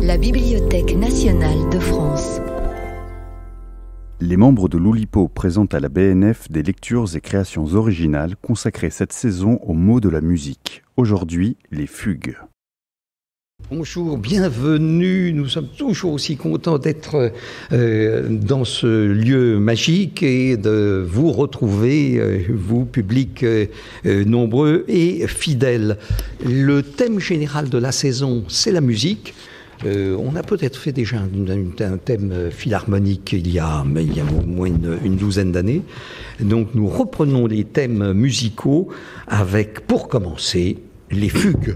La Bibliothèque nationale de France. Les membres de l'Oulipo présentent à la BNF des lectures et créations originales consacrées cette saison aux mots de la musique. Aujourd'hui, les fugues. Bonjour, bienvenue. Nous sommes toujours aussi contents d'être dans ce lieu magique et de vous retrouver, vous, public nombreux et fidèles. Le thème général de la saison, c'est la musique. On a peut-être fait déjà un thème philharmonique il y a au moins une douzaine d'années. Donc nous reprenons les thèmes musicaux avec, pour commencer, les fugues.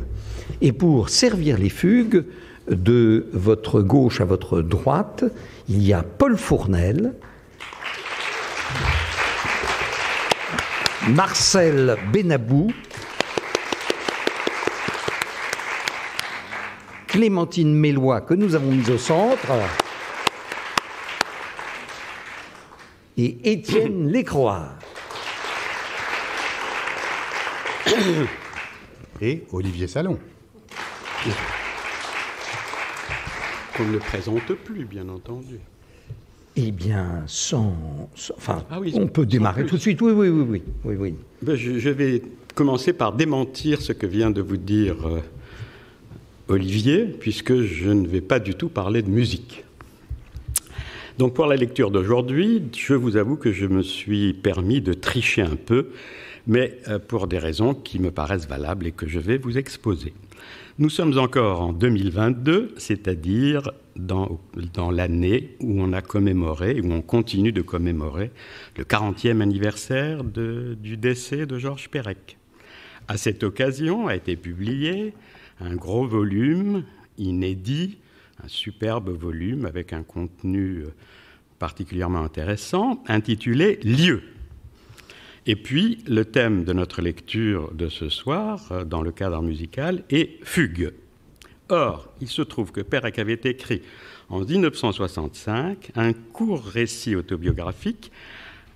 Et pour servir les fugues, de votre gauche à votre droite, il y a Paul Fournel, Marcel Benabou, Clémentine Mélois, que nous avons mise au centre, et Étienne Lécroix. Et Olivier Salon. Qu'on ne présente plus, bien entendu. Eh bien, on peut démarrer tout de suite. Oui. Ben, je vais commencer par démentir ce que vient de vous dire Olivier, puisque je ne vais pas du tout parler de musique. Donc pour la lecture d'aujourd'hui, je vous avoue que je me suis permis de tricher un peu, mais pour des raisons qui me paraissent valables et que je vais vous exposer. Nous sommes encore en 2022, c'est-à-dire dans l'année où on a commémoré, où on continue de commémorer le 40e anniversaire du décès de Georges Perec. À cette occasion a été publié un gros volume inédit, un superbe volume avec un contenu particulièrement intéressant, intitulé « Lieux ». Et puis, le thème de notre lecture de ce soir, dans le cadre musical, est « Fugue ». Or, il se trouve que Perec avait écrit en 1965 un court récit autobiographique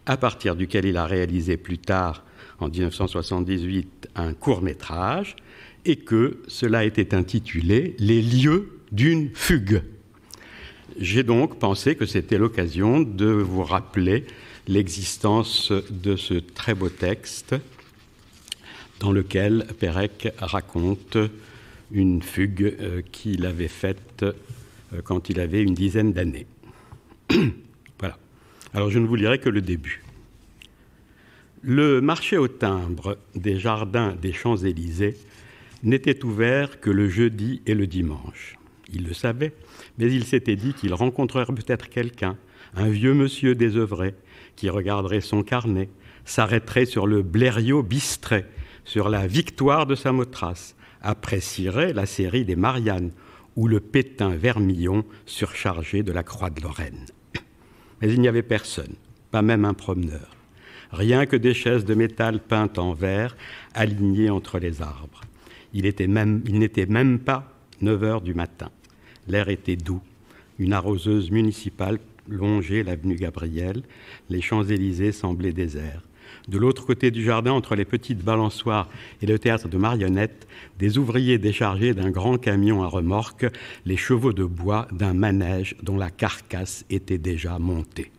à partir duquel il a réalisé plus tard, en 1978, un court-métrage et que cela était intitulé « Les lieux d'une fugue ». J'ai donc pensé que c'était l'occasion de vous rappeler l'existence de ce très beau texte dans lequel Perec raconte une fugue qu'il avait faite quand il avait une dizaine d'années. Voilà. Alors je ne vous lirai que le début. Le marché au timbre des jardins des Champs-Élysées n'était ouvert que le jeudi et le dimanche. Il le savait, mais il s'était dit qu'il rencontrerait peut-être quelqu'un, un vieux monsieur désœuvré, qui regarderait son carnet, s'arrêterait sur le Blériot bistré, sur la victoire de Samothrace, apprécierait la série des Mariannes ou le Pétain vermillon surchargé de la Croix de Lorraine. Mais il n'y avait personne, pas même un promeneur. Rien que des chaises de métal peintes en vert alignées entre les arbres. Il n'était même pas 9 heures du matin. L'air était doux. Une arroseuse municipale longeait l'avenue Gabriel. Les Champs-Élysées semblaient déserts. De l'autre côté du jardin, entre les petites balançoires et le théâtre de marionnettes, des ouvriers déchargeaient d'un grand camion à remorque les chevaux de bois d'un manège dont la carcasse était déjà montée.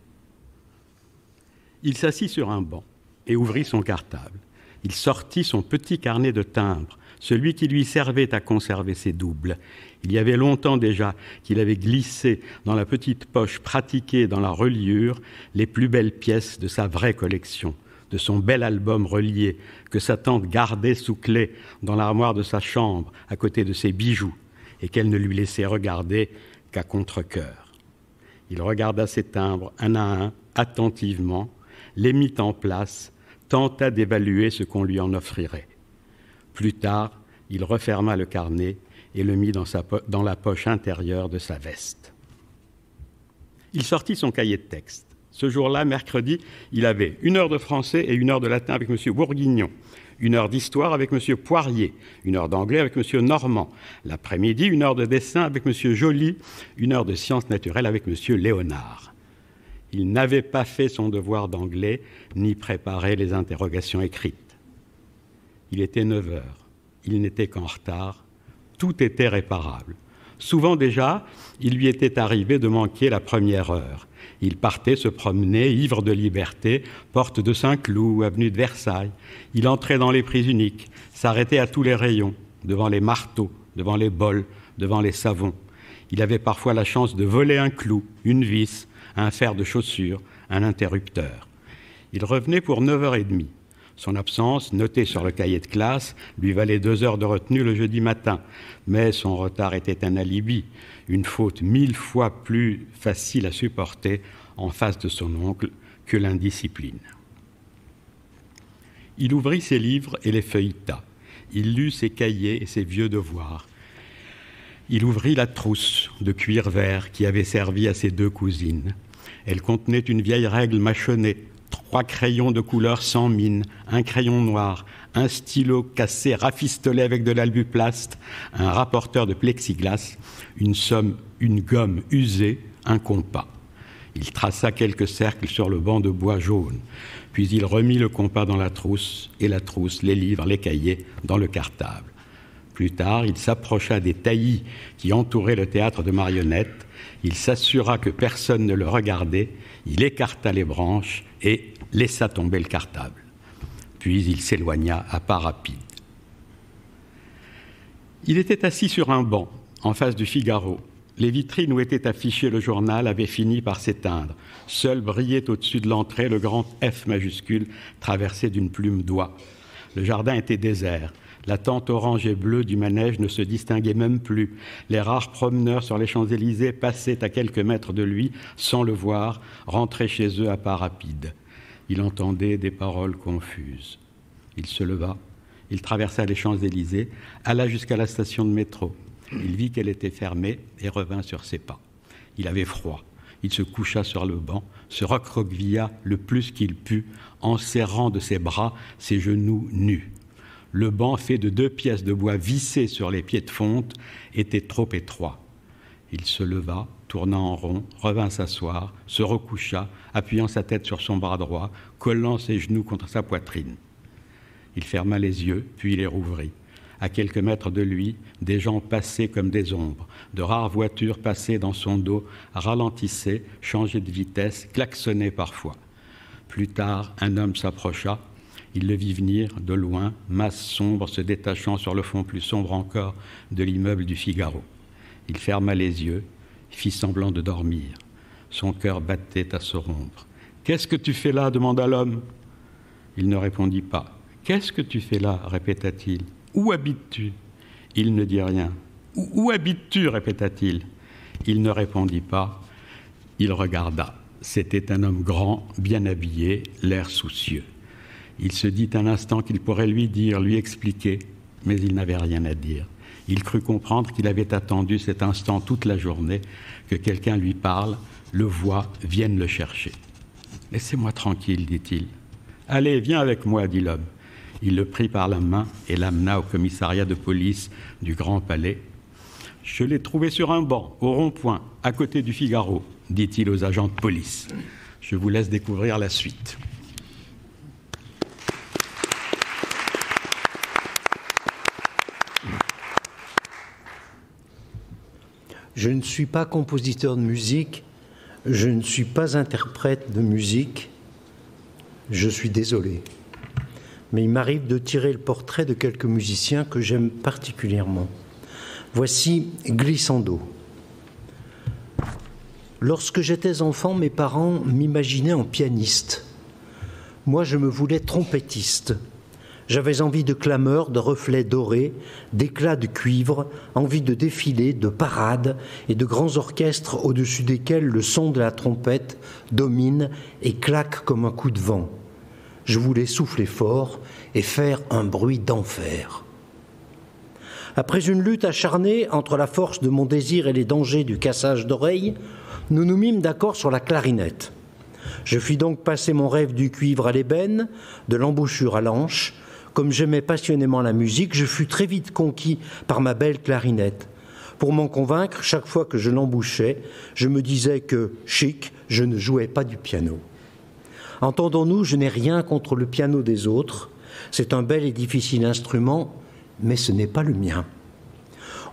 Il s'assit sur un banc et ouvrit son cartable. Il sortit son petit carnet de timbres, celui qui lui servait à conserver ses doubles. Il y avait longtemps déjà qu'il avait glissé dans la petite poche pratiquée dans la reliure les plus belles pièces de sa vraie collection, de son bel album relié que sa tante gardait sous clé dans l'armoire de sa chambre à côté de ses bijoux et qu'elle ne lui laissait regarder qu'à contre-cœur. Il regarda ses timbres un à un, attentivement, les mit en place, tenta d'évaluer ce qu'on lui en offrirait. Plus tard, il referma le carnet et le mit dans la poche intérieure de sa veste. Il sortit son cahier de texte. Ce jour-là, mercredi, il avait 1 heure de français et 1 heure de latin avec M. Bourguignon, 1 heure d'histoire avec M. Poirier, 1 heure d'anglais avec M. Normand, l'après-midi, 1 heure de dessin avec M. Joly, 1 heure de sciences naturelles avec M. Léonard. Il n'avait pas fait son devoir d'anglais ni préparé les interrogations écrites. Il était 9 heures. Il n'était qu'en retard. Tout était réparable. Souvent déjà, il lui était arrivé de manquer la première heure. Il partait se promener, ivre de liberté, porte de Saint-Cloud, avenue de Versailles. Il entrait dans les prises uniques, s'arrêtait à tous les rayons, devant les marteaux, devant les bols, devant les savons. Il avait parfois la chance de voler un clou, une vis, un fer de chaussure, un interrupteur. Il revenait pour 9h30. Son absence, notée sur le cahier de classe, lui valait 2 heures de retenue le jeudi matin. Mais son retard était un alibi, une faute 1000 fois plus facile à supporter en face de son oncle que l'indiscipline. Il ouvrit ses livres et les feuilleta. Il lut ses cahiers et ses vieux devoirs. Il ouvrit la trousse de cuir vert qui avait servi à ses 2 cousines. Elle contenait une vieille règle mâchonnée, 3 crayons de couleur sans mine, un crayon noir, un stylo cassé rafistolé avec de l'albuplaste, un rapporteur de plexiglas, une somme, une gomme usée, un compas. Il traça quelques cercles sur le banc de bois jaune, puis il remit le compas dans la trousse, et la trousse, les livres, les cahiers, dans le cartable. Plus tard, il s'approcha des taillis qui entouraient le théâtre de marionnettes. Il s'assura que personne ne le regardait. Il écarta les branches et laissa tomber le cartable. Puis il s'éloigna à pas rapides. Il était assis sur un banc, en face du Figaro. Les vitrines où était affiché le journal avaient fini par s'éteindre. Seul brillait au-dessus de l'entrée le grand F majuscule traversé d'une plume d'oie. Le jardin était désert. La tente orange et bleue du manège ne se distinguait même plus. Les rares promeneurs sur les Champs-Élysées passaient à quelques mètres de lui, sans le voir, rentraient chez eux à pas rapides. Il entendait des paroles confuses. Il se leva, il traversa les Champs-Élysées, alla jusqu'à la station de métro. Il vit qu'elle était fermée et revint sur ses pas. Il avait froid. Il se coucha sur le banc, se recroquevilla le plus qu'il put, en serrant de ses bras ses genoux nus. Le banc, fait de 2 pièces de bois vissées sur les pieds de fonte, était trop étroit. Il se leva, tourna en rond, revint s'asseoir, se recoucha, appuyant sa tête sur son bras droit, collant ses genoux contre sa poitrine. Il ferma les yeux, puis les rouvrit. À quelques mètres de lui, des gens passaient comme des ombres. De rares voitures passaient dans son dos, ralentissaient, changeaient de vitesse, klaxonnaient parfois. Plus tard, un homme s'approcha. Il le vit venir de loin, masse sombre se détachant sur le fond plus sombre encore de l'immeuble du Figaro. Il ferma les yeux, fit semblant de dormir. Son cœur battait à se rompre. « Qu'est-ce que tu fais là » demanda l'homme. Il ne répondit pas. « Qu'est-ce que tu fais là » répéta-t-il. « Où habites-tu » Il ne dit rien. « Où habites-tu » répéta-t-il. Il ne répondit pas. Il regarda. C'était un homme grand, bien habillé, l'air soucieux. Il se dit un instant qu'il pourrait lui dire, lui expliquer, mais il n'avait rien à dire. Il crut comprendre qu'il avait attendu cet instant toute la journée, que quelqu'un lui parle, le voie, vienne le chercher. « Laissez-moi tranquille, dit-il. »« Allez, viens avec moi, dit l'homme. » Il le prit par la main et l'amena au commissariat de police du Grand Palais. « Je l'ai trouvé sur un banc, au rond-point, à côté du Figaro, dit-il aux agents de police. Je vous laisse découvrir la suite. » Je ne suis pas compositeur de musique, je ne suis pas interprète de musique, je suis désolé. Mais il m'arrive de tirer le portrait de quelques musiciens que j'aime particulièrement. Voici Glissando. Lorsque j'étais enfant, mes parents m'imaginaient en pianiste. Moi, je me voulais trompettiste. J'avais envie de clameurs, de reflets dorés, d'éclats de cuivre, envie de défilés, de parades et de grands orchestres au-dessus desquels le son de la trompette domine et claque comme un coup de vent. Je voulais souffler fort et faire un bruit d'enfer. Après une lutte acharnée entre la force de mon désir et les dangers du cassage d'oreilles, nous nous mîmes d'accord sur la clarinette. Je fis donc passer mon rêve du cuivre à l'ébène, de l'embouchure à l'anche. Comme j'aimais passionnément la musique, je fus très vite conquis par ma belle clarinette. Pour m'en convaincre, chaque fois que je l'embouchais, je me disais que, chic, je ne jouais pas du piano. Entendons-nous, je n'ai rien contre le piano des autres. C'est un bel et difficile instrument, mais ce n'est pas le mien.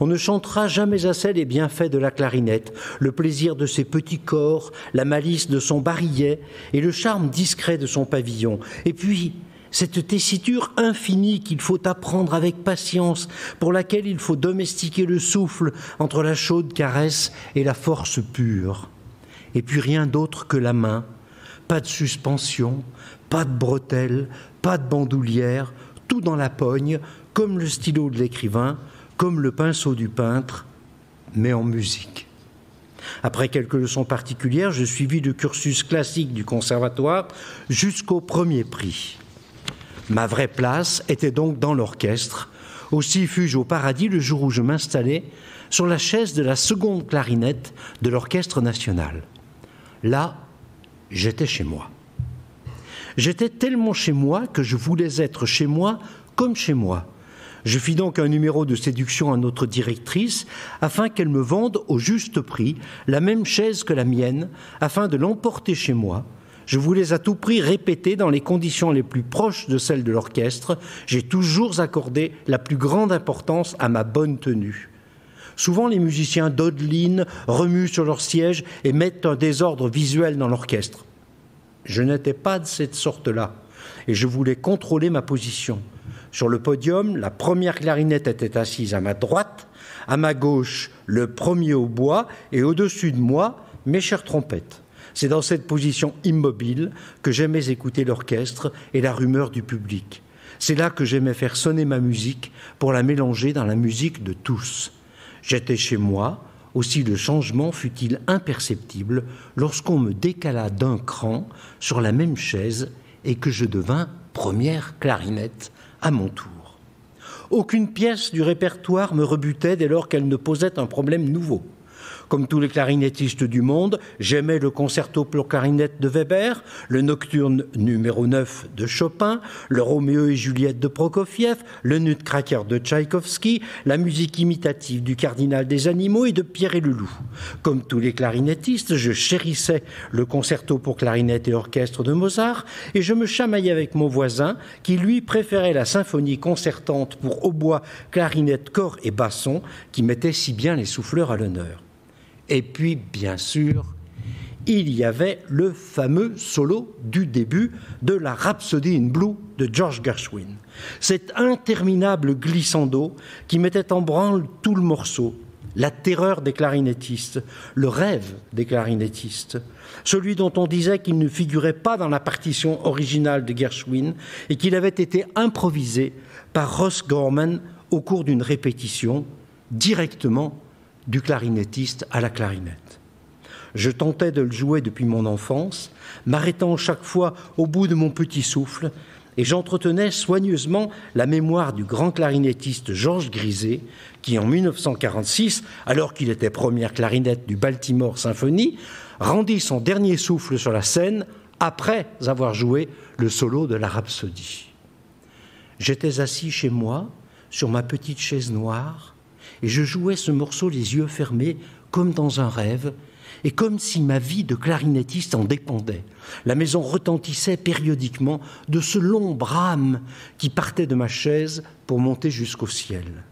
On ne chantera jamais assez les bienfaits de la clarinette, le plaisir de ses petits corps, la malice de son barillet et le charme discret de son pavillon. Et puis, cette tessiture infinie qu'il faut apprendre avec patience, pour laquelle il faut domestiquer le souffle entre la chaude caresse et la force pure. Et puis rien d'autre que la main, pas de suspension, pas de bretelles, pas de bandoulière, tout dans la pogne, comme le stylo de l'écrivain, comme le pinceau du peintre, mais en musique. Après quelques leçons particulières, je suivis le cursus classique du conservatoire jusqu'au premier prix. Ma vraie place était donc dans l'orchestre. Aussi fus-je au paradis le jour où je m'installai sur la chaise de la seconde clarinette de l'Orchestre national. Là, j'étais chez moi. J'étais tellement chez moi que je voulais être chez moi comme chez moi. Je fis donc un numéro de séduction à notre directrice afin qu'elle me vende au juste prix la même chaise que la mienne, afin de l'emporter chez moi. Je voulais à tout prix répéter dans les conditions les plus proches de celles de l'orchestre. J'ai toujours accordé la plus grande importance à ma bonne tenue. Souvent, les musiciens dodelinent, remuent sur leur siège et mettent un désordre visuel dans l'orchestre. Je n'étais pas de cette sorte-là et je voulais contrôler ma position. Sur le podium, la première clarinette était assise à ma droite, à ma gauche, le premier hautbois et au-dessus de moi, mes chères trompettes. C'est dans cette position immobile que j'aimais écouter l'orchestre et la rumeur du public. C'est là que j'aimais faire sonner ma musique pour la mélanger dans la musique de tous. J'étais chez moi, aussi le changement fut-il imperceptible lorsqu'on me décala d'un cran sur la même chaise et que je devins première clarinette à mon tour. Aucune pièce du répertoire me rebutait dès lors qu'elle ne posait un problème nouveau. Comme tous les clarinettistes du monde, j'aimais le concerto pour clarinette de Weber, le nocturne numéro 9 de Chopin, le Roméo et Juliette de Prokofiev, le Nutcracker de Tchaïkovski, la musique imitative du Cardinal des animaux et de Pierre et le Loup. Comme tous les clarinettistes, je chérissais le concerto pour clarinette et orchestre de Mozart et je me chamaillais avec mon voisin qui, lui, préférait la symphonie concertante pour hautbois, clarinette, cor et basson qui mettait si bien les souffleurs à l'honneur. Et puis, bien sûr, il y avait le fameux solo du début de la Rhapsody in Blue de George Gershwin. Cet interminable glissando qui mettait en branle tout le morceau, la terreur des clarinettistes, le rêve des clarinettistes, celui dont on disait qu'il ne figurait pas dans la partition originale de Gershwin et qu'il avait été improvisé par Ross Gorman au cours d'une répétition directement du clarinettiste à la clarinette. Je tentais de le jouer depuis mon enfance, m'arrêtant chaque fois au bout de mon petit souffle, et j'entretenais soigneusement la mémoire du grand clarinettiste Georges Grisé, qui en 1946, alors qu'il était première clarinette du Baltimore Symphony, rendit son dernier souffle sur la scène après avoir joué le solo de la Rhapsodie. J'étais assis chez moi, sur ma petite chaise noire, et je jouais ce morceau les yeux fermés, comme dans un rêve, et comme si ma vie de clarinettiste en dépendait. La maison retentissait périodiquement de ce long brame qui partait de ma chaise pour monter jusqu'au ciel.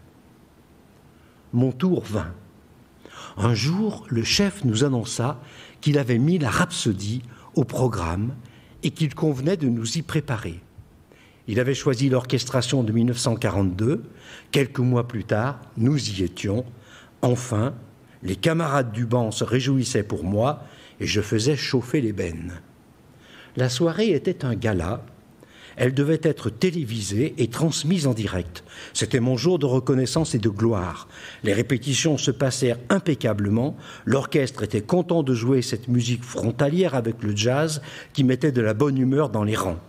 Mon tour vint. Un jour, le chef nous annonça qu'il avait mis la Rhapsodie au programme et qu'il convenait de nous y préparer. Il avait choisi l'orchestration de 1942. Quelques mois plus tard, nous y étions. Enfin, les camarades du banc se réjouissaient pour moi et je faisais chauffer les bennes. La soirée était un gala. Elle devait être télévisée et transmise en direct. C'était mon jour de reconnaissance et de gloire. Les répétitions se passèrent impeccablement. L'orchestre était content de jouer cette musique frontalière avec le jazz qui mettait de la bonne humeur dans les rangs.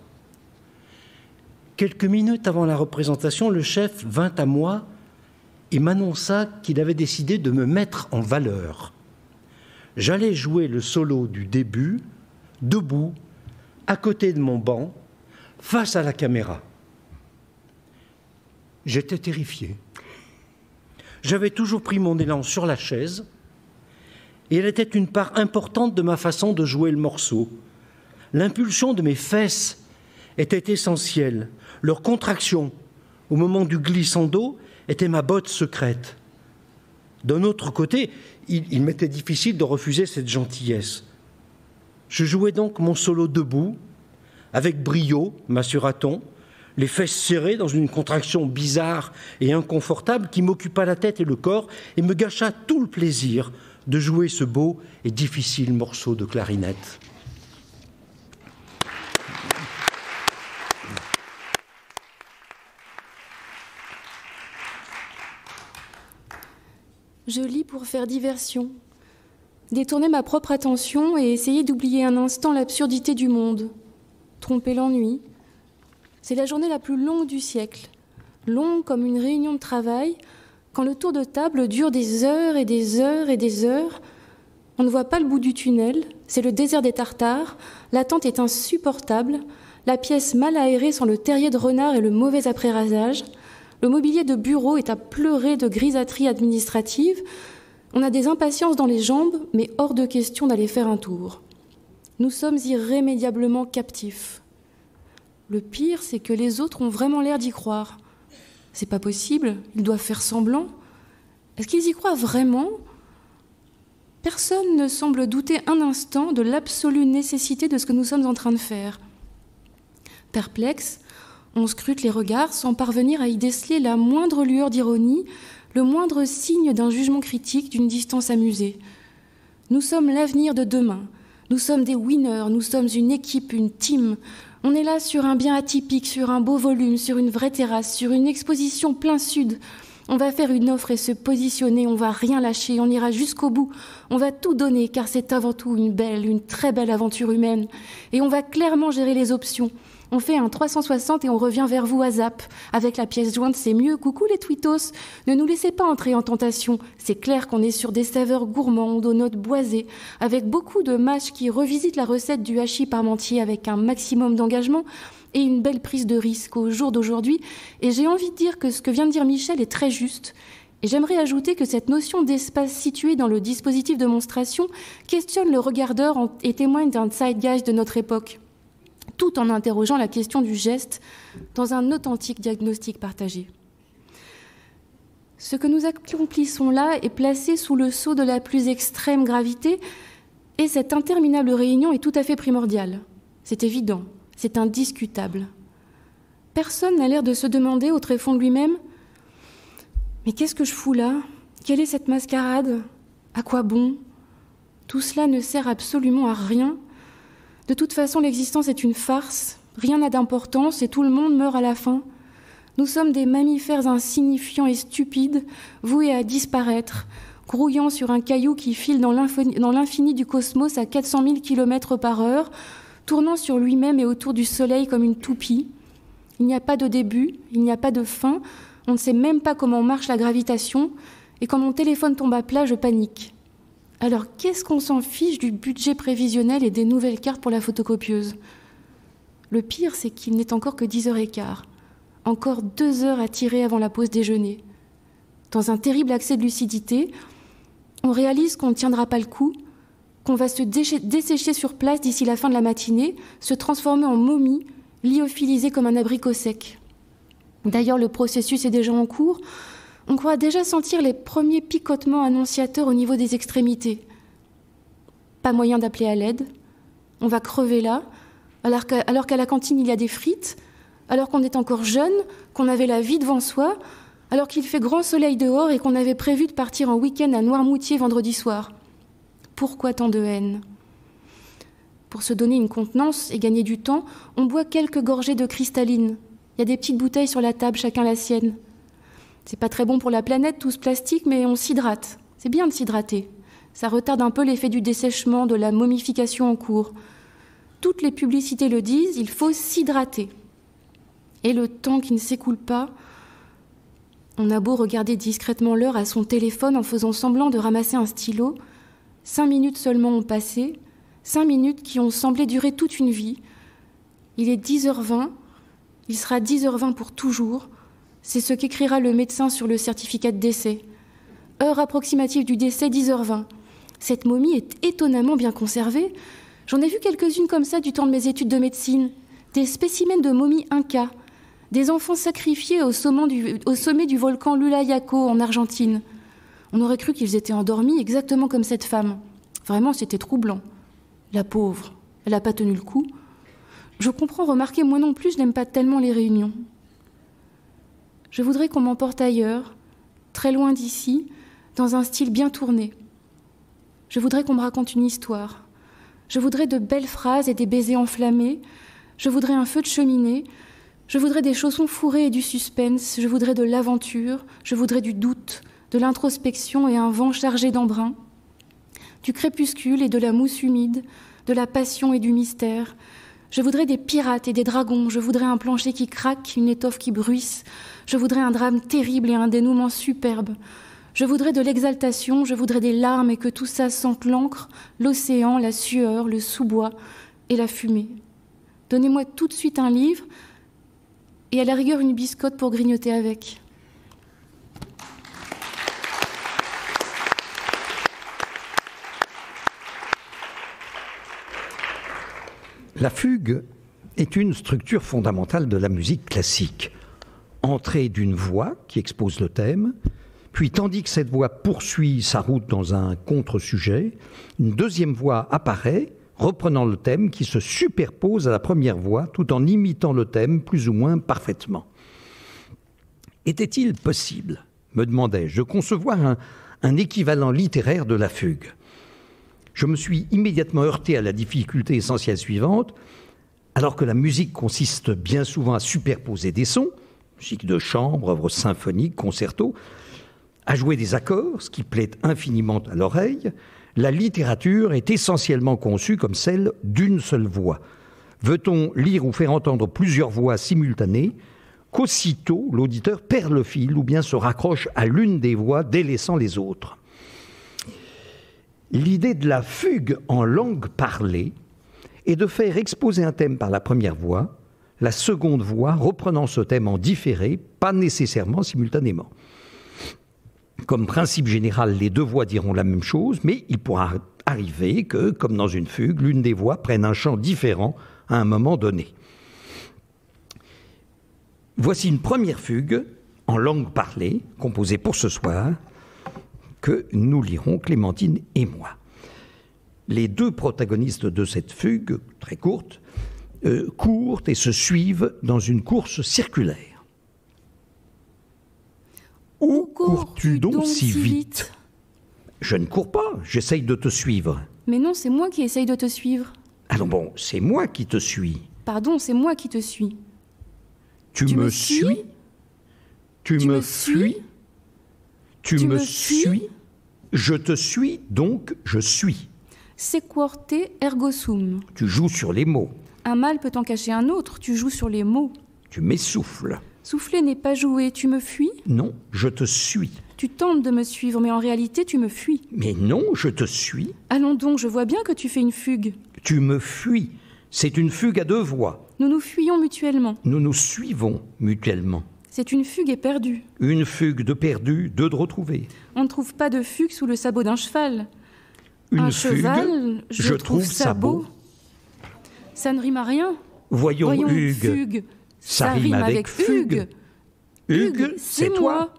Quelques minutes avant la représentation, le chef vint à moi et m'annonça qu'il avait décidé de me mettre en valeur. J'allais jouer le solo du début, debout, à côté de mon banc, face à la caméra. J'étais terrifié. J'avais toujours pris mon élan sur la chaise et elle était une part importante de ma façon de jouer le morceau. L'impulsion de mes fesses était essentielle. Leur contraction, au moment du glissando, était ma botte secrète. D'un autre côté, il m'était difficile de refuser cette gentillesse. Je jouais donc mon solo debout, avec brio, m'assura-t-on, les fesses serrées dans une contraction bizarre et inconfortable qui m'occupa la tête et le corps et me gâcha tout le plaisir de jouer ce beau et difficile morceau de clarinette. Je lis pour faire diversion, détourner ma propre attention et essayer d'oublier un instant l'absurdité du monde, tromper l'ennui. C'est la journée la plus longue du siècle, longue comme une réunion de travail, quand le tour de table dure des heures et des heures et des heures. On ne voit pas le bout du tunnel, c'est le désert des Tartares, l'attente est insupportable, la pièce mal aérée sent le terrier de renard et le mauvais après-rasage. Le mobilier de bureau est à pleurer de grisâterie administrative. On a des impatiences dans les jambes, mais hors de question d'aller faire un tour. Nous sommes irrémédiablement captifs. Le pire, c'est que les autres ont vraiment l'air d'y croire. C'est pas possible, ils doivent faire semblant. Est-ce qu'ils y croient vraiment ? Personne ne semble douter un instant de l'absolue nécessité de ce que nous sommes en train de faire. Perplexe, on scrute les regards sans parvenir à y déceler la moindre lueur d'ironie, le moindre signe d'un jugement critique, d'une distance amusée. Nous sommes l'avenir de demain. Nous sommes des winners, nous sommes une équipe, une team. On est là sur un bien atypique, sur un beau volume, sur une vraie terrasse, sur une exposition plein sud. On va faire une offre et se positionner, on va rien lâcher, on ira jusqu'au bout. On va tout donner car c'est avant tout une très belle aventure humaine. Et on va clairement gérer les options. On fait un 360 et on revient vers vous à zap. Avec la pièce jointe, c'est mieux. Coucou les twittos. Ne nous laissez pas entrer en tentation. C'est clair qu'on est sur des saveurs gourmandes, aux notes boisées, avec beaucoup de mâches qui revisitent la recette du hachis parmentier avec un maximum d'engagement et une belle prise de risque au jour d'aujourd'hui. Et j'ai envie de dire que ce que vient de dire Michel est très juste. Et j'aimerais ajouter que cette notion d'espace situé dans le dispositif de monstration questionne le regardeur et témoigne d'un zeitgeist de notre époque, tout en interrogeant la question du geste dans un authentique diagnostic partagé. Ce que nous accomplissons là est placé sous le sceau de la plus extrême gravité et cette interminable réunion est tout à fait primordiale. C'est évident, c'est indiscutable. Personne n'a l'air de se demander au tréfonds de lui-même « Mais qu'est-ce que je fous là ? Quelle est cette mascarade ? À quoi bon ? Tout cela ne sert absolument à rien. De toute façon, l'existence est une farce, rien n'a d'importance et tout le monde meurt à la fin. Nous sommes des mammifères insignifiants et stupides, voués à disparaître, grouillant sur un caillou qui file dans l'infini du cosmos à 400 000 km/h, tournant sur lui-même et autour du soleil comme une toupie. Il n'y a pas de début, il n'y a pas de fin, on ne sait même pas comment marche la gravitation, et quand mon téléphone tombe à plat, je panique. Alors, qu'est-ce qu'on s'en fiche du budget prévisionnel et des nouvelles cartes pour la photocopieuse ? Le pire, c'est qu'il n'est encore que 10h15. Encore 2 heures à tirer avant la pause déjeuner. Dans un terrible accès de lucidité, on réalise qu'on ne tiendra pas le coup, qu'on va se dessécher sur place d'ici la fin de la matinée, se transformer en momie, lyophilisée comme un abricot sec. D'ailleurs, le processus est déjà en cours. On croit déjà sentir les premiers picotements annonciateurs au niveau des extrémités. Pas moyen d'appeler à l'aide. On va crever là, alors qu'à la cantine il y a des frites, alors qu'on est encore jeune, qu'on avait la vie devant soi, alors qu'il fait grand soleil dehors et qu'on avait prévu de partir en week-end à Noirmoutier vendredi soir. Pourquoi tant de haine ? Pour se donner une contenance et gagner du temps, on boit quelques gorgées de cristalline. Il y a des petites bouteilles sur la table, chacun la sienne. C'est pas très bon pour la planète, tout ce plastique, mais on s'hydrate. C'est bien de s'hydrater. Ça retarde un peu l'effet du dessèchement, de la momification en cours. Toutes les publicités le disent, il faut s'hydrater. Et le temps qui ne s'écoule pas, on a beau regarder discrètement l'heure à son téléphone en faisant semblant de ramasser un stylo, 5 minutes seulement ont passé, 5 minutes qui ont semblé durer toute une vie. Il est 10h20, il sera 10h20 pour toujours. C'est ce qu'écrira le médecin sur le certificat de décès. Heure approximative du décès, 10h20. Cette momie est étonnamment bien conservée. J'en ai vu quelques-unes comme ça du temps de mes études de médecine. Des spécimens de momies Inca. Des enfants sacrifiés au sommet du volcan Lulayaco en Argentine. On aurait cru qu'ils étaient endormis, exactement comme cette femme. Vraiment, c'était troublant. La pauvre, elle n'a pas tenu le coup. Je comprends, remarquez, moi non plus, je n'aime pas tellement les réunions. Je voudrais qu'on m'emporte ailleurs, très loin d'ici, dans un style bien tourné. Je voudrais qu'on me raconte une histoire. Je voudrais de belles phrases et des baisers enflammés. Je voudrais un feu de cheminée. Je voudrais des chaussons fourrés et du suspense. Je voudrais de l'aventure. Je voudrais du doute, de l'introspection et un vent chargé d'embrun. Du crépuscule et de la mousse humide, de la passion et du mystère. Je voudrais des pirates et des dragons. Je voudrais un plancher qui craque, une étoffe qui bruisse. Je voudrais un drame terrible et un dénouement superbe. Je voudrais de l'exaltation, je voudrais des larmes et que tout ça sente l'encre, l'océan, la sueur, le sous-bois et la fumée. Donnez-moi tout de suite un livre et à la rigueur une biscotte pour grignoter avec. La fugue est une structure fondamentale de la musique classique. Entrée d'une voix qui expose le thème, puis tandis que cette voix poursuit sa route dans un contre-sujet, une deuxième voix apparaît, reprenant le thème qui se superpose à la première voix tout en imitant le thème plus ou moins parfaitement. Était-il possible, me demandais-je, de concevoir un équivalent littéraire de la fugue ? Je me suis immédiatement heurté à la difficulté essentielle suivante. Alors que la musique consiste bien souvent à superposer des sons, musique de chambre, œuvres symphoniques, concertos, à jouer des accords, ce qui plaît infiniment à l'oreille, la littérature est essentiellement conçue comme celle d'une seule voix. Veut-on lire ou faire entendre plusieurs voix simultanées, qu'aussitôt l'auditeur perd le fil ou bien se raccroche à l'une des voix délaissant les autres. L'idée de la fugue en langue parlée est de faire exposer un thème par la première voix, la seconde voix reprenant ce thème en différé, pas nécessairement simultanément. Comme principe général, les deux voix diront la même chose, mais il pourra arriver que, comme dans une fugue, l'une des voix prenne un chant différent à un moment donné. Voici une première fugue en langue parlée, composée pour ce soir, que nous lirons Clémentine et moi. Les deux protagonistes de cette fugue, très courte, courent et se suivent dans une course circulaire. Où cours-tu donc si vite ? Je ne cours pas, j'essaye de te suivre. Mais non, c'est moi qui essaye de te suivre. Alors bon, c'est moi qui te suis. Pardon, c'est moi qui te suis. Tu me suis ? Tu me fuis ? Tu me suis ? Je te suis, donc je suis. Sequorte ergo sum. Tu joues sur les mots. Un mal peut en cacher un autre, tu joues sur les mots. Tu m'essouffles. Souffler n'est pas jouer, tu me fuis ? Non, je te suis. Tu tentes de me suivre, mais en réalité tu me fuis. Mais non, je te suis. Allons donc, je vois bien que tu fais une fugue. Tu me fuis. C'est une fugue à deux voix. Nous nous fuyons mutuellement. Nous nous suivons mutuellement. C'est une fugue éperdue. Une fugue de perdu, deux de retrouvé. On ne trouve pas de fugue sous le sabot d'un cheval. Une fugue, cheval, je trouve ça beau. Ça ne rime à rien. Voyons Hugues. Fugue. Ça rime avec fugue. Hugues, c'est toi.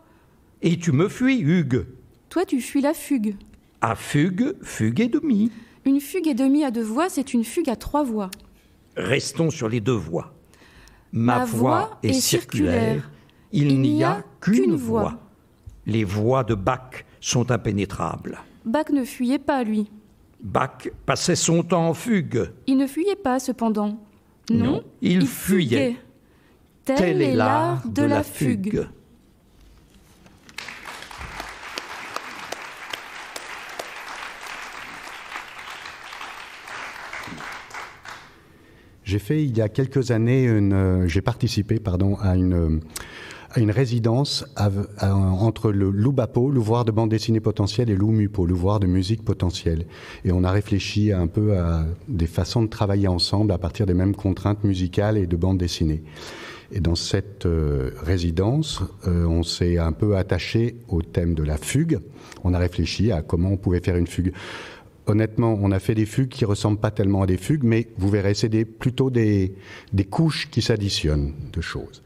Et tu me fuis, Hugues. Toi, tu fuis la fugue. À fugue, fugue et demi. Une fugue et demie à deux voix, c'est une fugue à trois voix. Restons sur les deux voix. Ma voix est circulaire. Il n'y a qu'une voix. Les voix de Bach sont impénétrables. Bach ne fuyait pas, lui. Bach passait son temps en fugue. Il ne fuyait pas, cependant. Non, il fuyait. Tel est l'art de la fugue. Il y a quelques années, j'ai participé à une résidence entre le Loubapo, l'ouvroir de bande dessinée potentielle, et l'Oumupo, l'ouvroir de musique potentielle. Et on a réfléchi un peu à des façons de travailler ensemble à partir des mêmes contraintes musicales et de bande dessinée. Et dans cette résidence, on s'est un peu attaché au thème de la fugue. On a réfléchi à comment on pouvait faire une fugue. Honnêtement, on a fait des fugues qui ressemblent pas tellement à des fugues, mais vous verrez, c'est plutôt des couches qui s'additionnent de choses.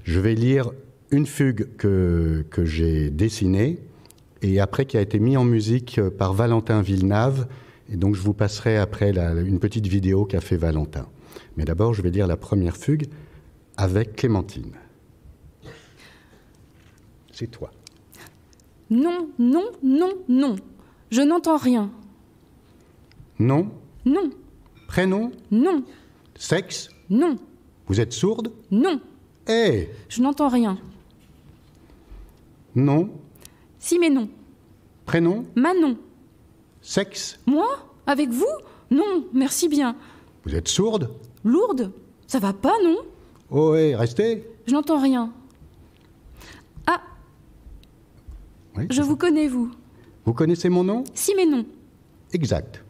Je vais lire une fugue que j'ai dessinée et après qui a été mis en musique par Valentin Villeneuve. Et donc je vous passerai après une petite vidéo qu'a fait Valentin. Mais d'abord, je vais lire la première fugue avec Clémentine. C'est toi. Non, non, non, non. Je n'entends rien. Non. Non. Prénom. Non. Sexe. Non. Vous êtes sourde. Non. Eh. Je n'entends rien. Non. Si, mais non. Prénom. Manon. Sexe. Moi? Avec vous? Non, merci bien. Vous êtes sourde. Lourde? Ça va pas, non? Oh, eh, restez. Je n'entends rien. Ah, Oui, je vous connais, vous. Vous connaissez mon nom? Si, mais non. Exact.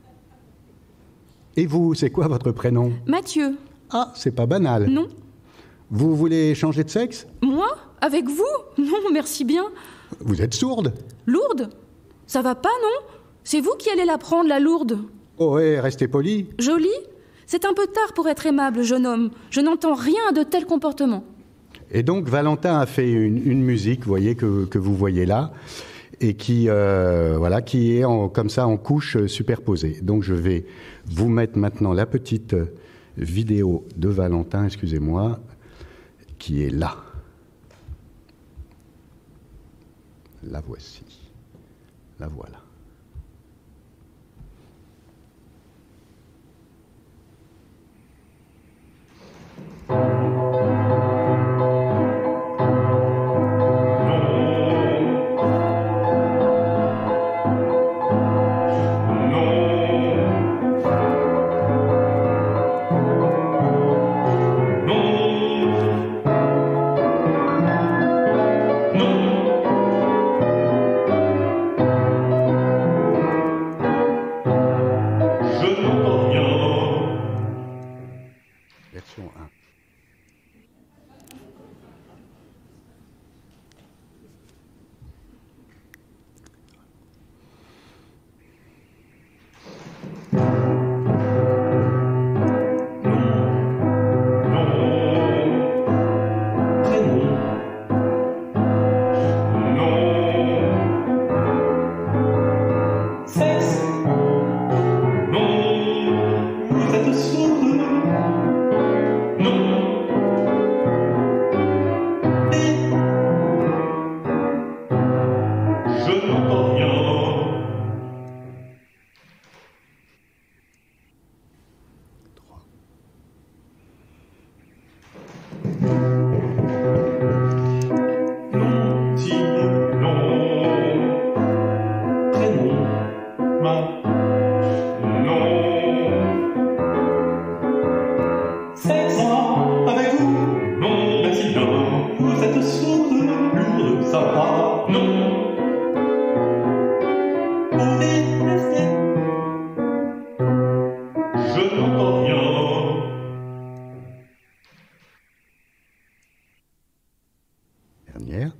Et vous, c'est quoi votre prénom? Mathieu. Ah, c'est pas banal. Non. Vous voulez changer de sexe? Moi? Avec vous? Non, merci bien. Vous êtes sourde. Lourde? Ça va pas, non? C'est vous qui allez la prendre, la lourde. Oh, eh, restez poli. Jolie? C'est un peu tard pour être aimable, jeune homme. Je n'entends rien de tel comportement. Et donc, Valentin a fait une musique, vous voyez, que vous voyez là, et qui est comme ça en couches superposées. Donc, je vais vous mettre maintenant la petite vidéo de Valentin, excusez-moi, qui est là. La voici. La voilà. Version 1. Dernière.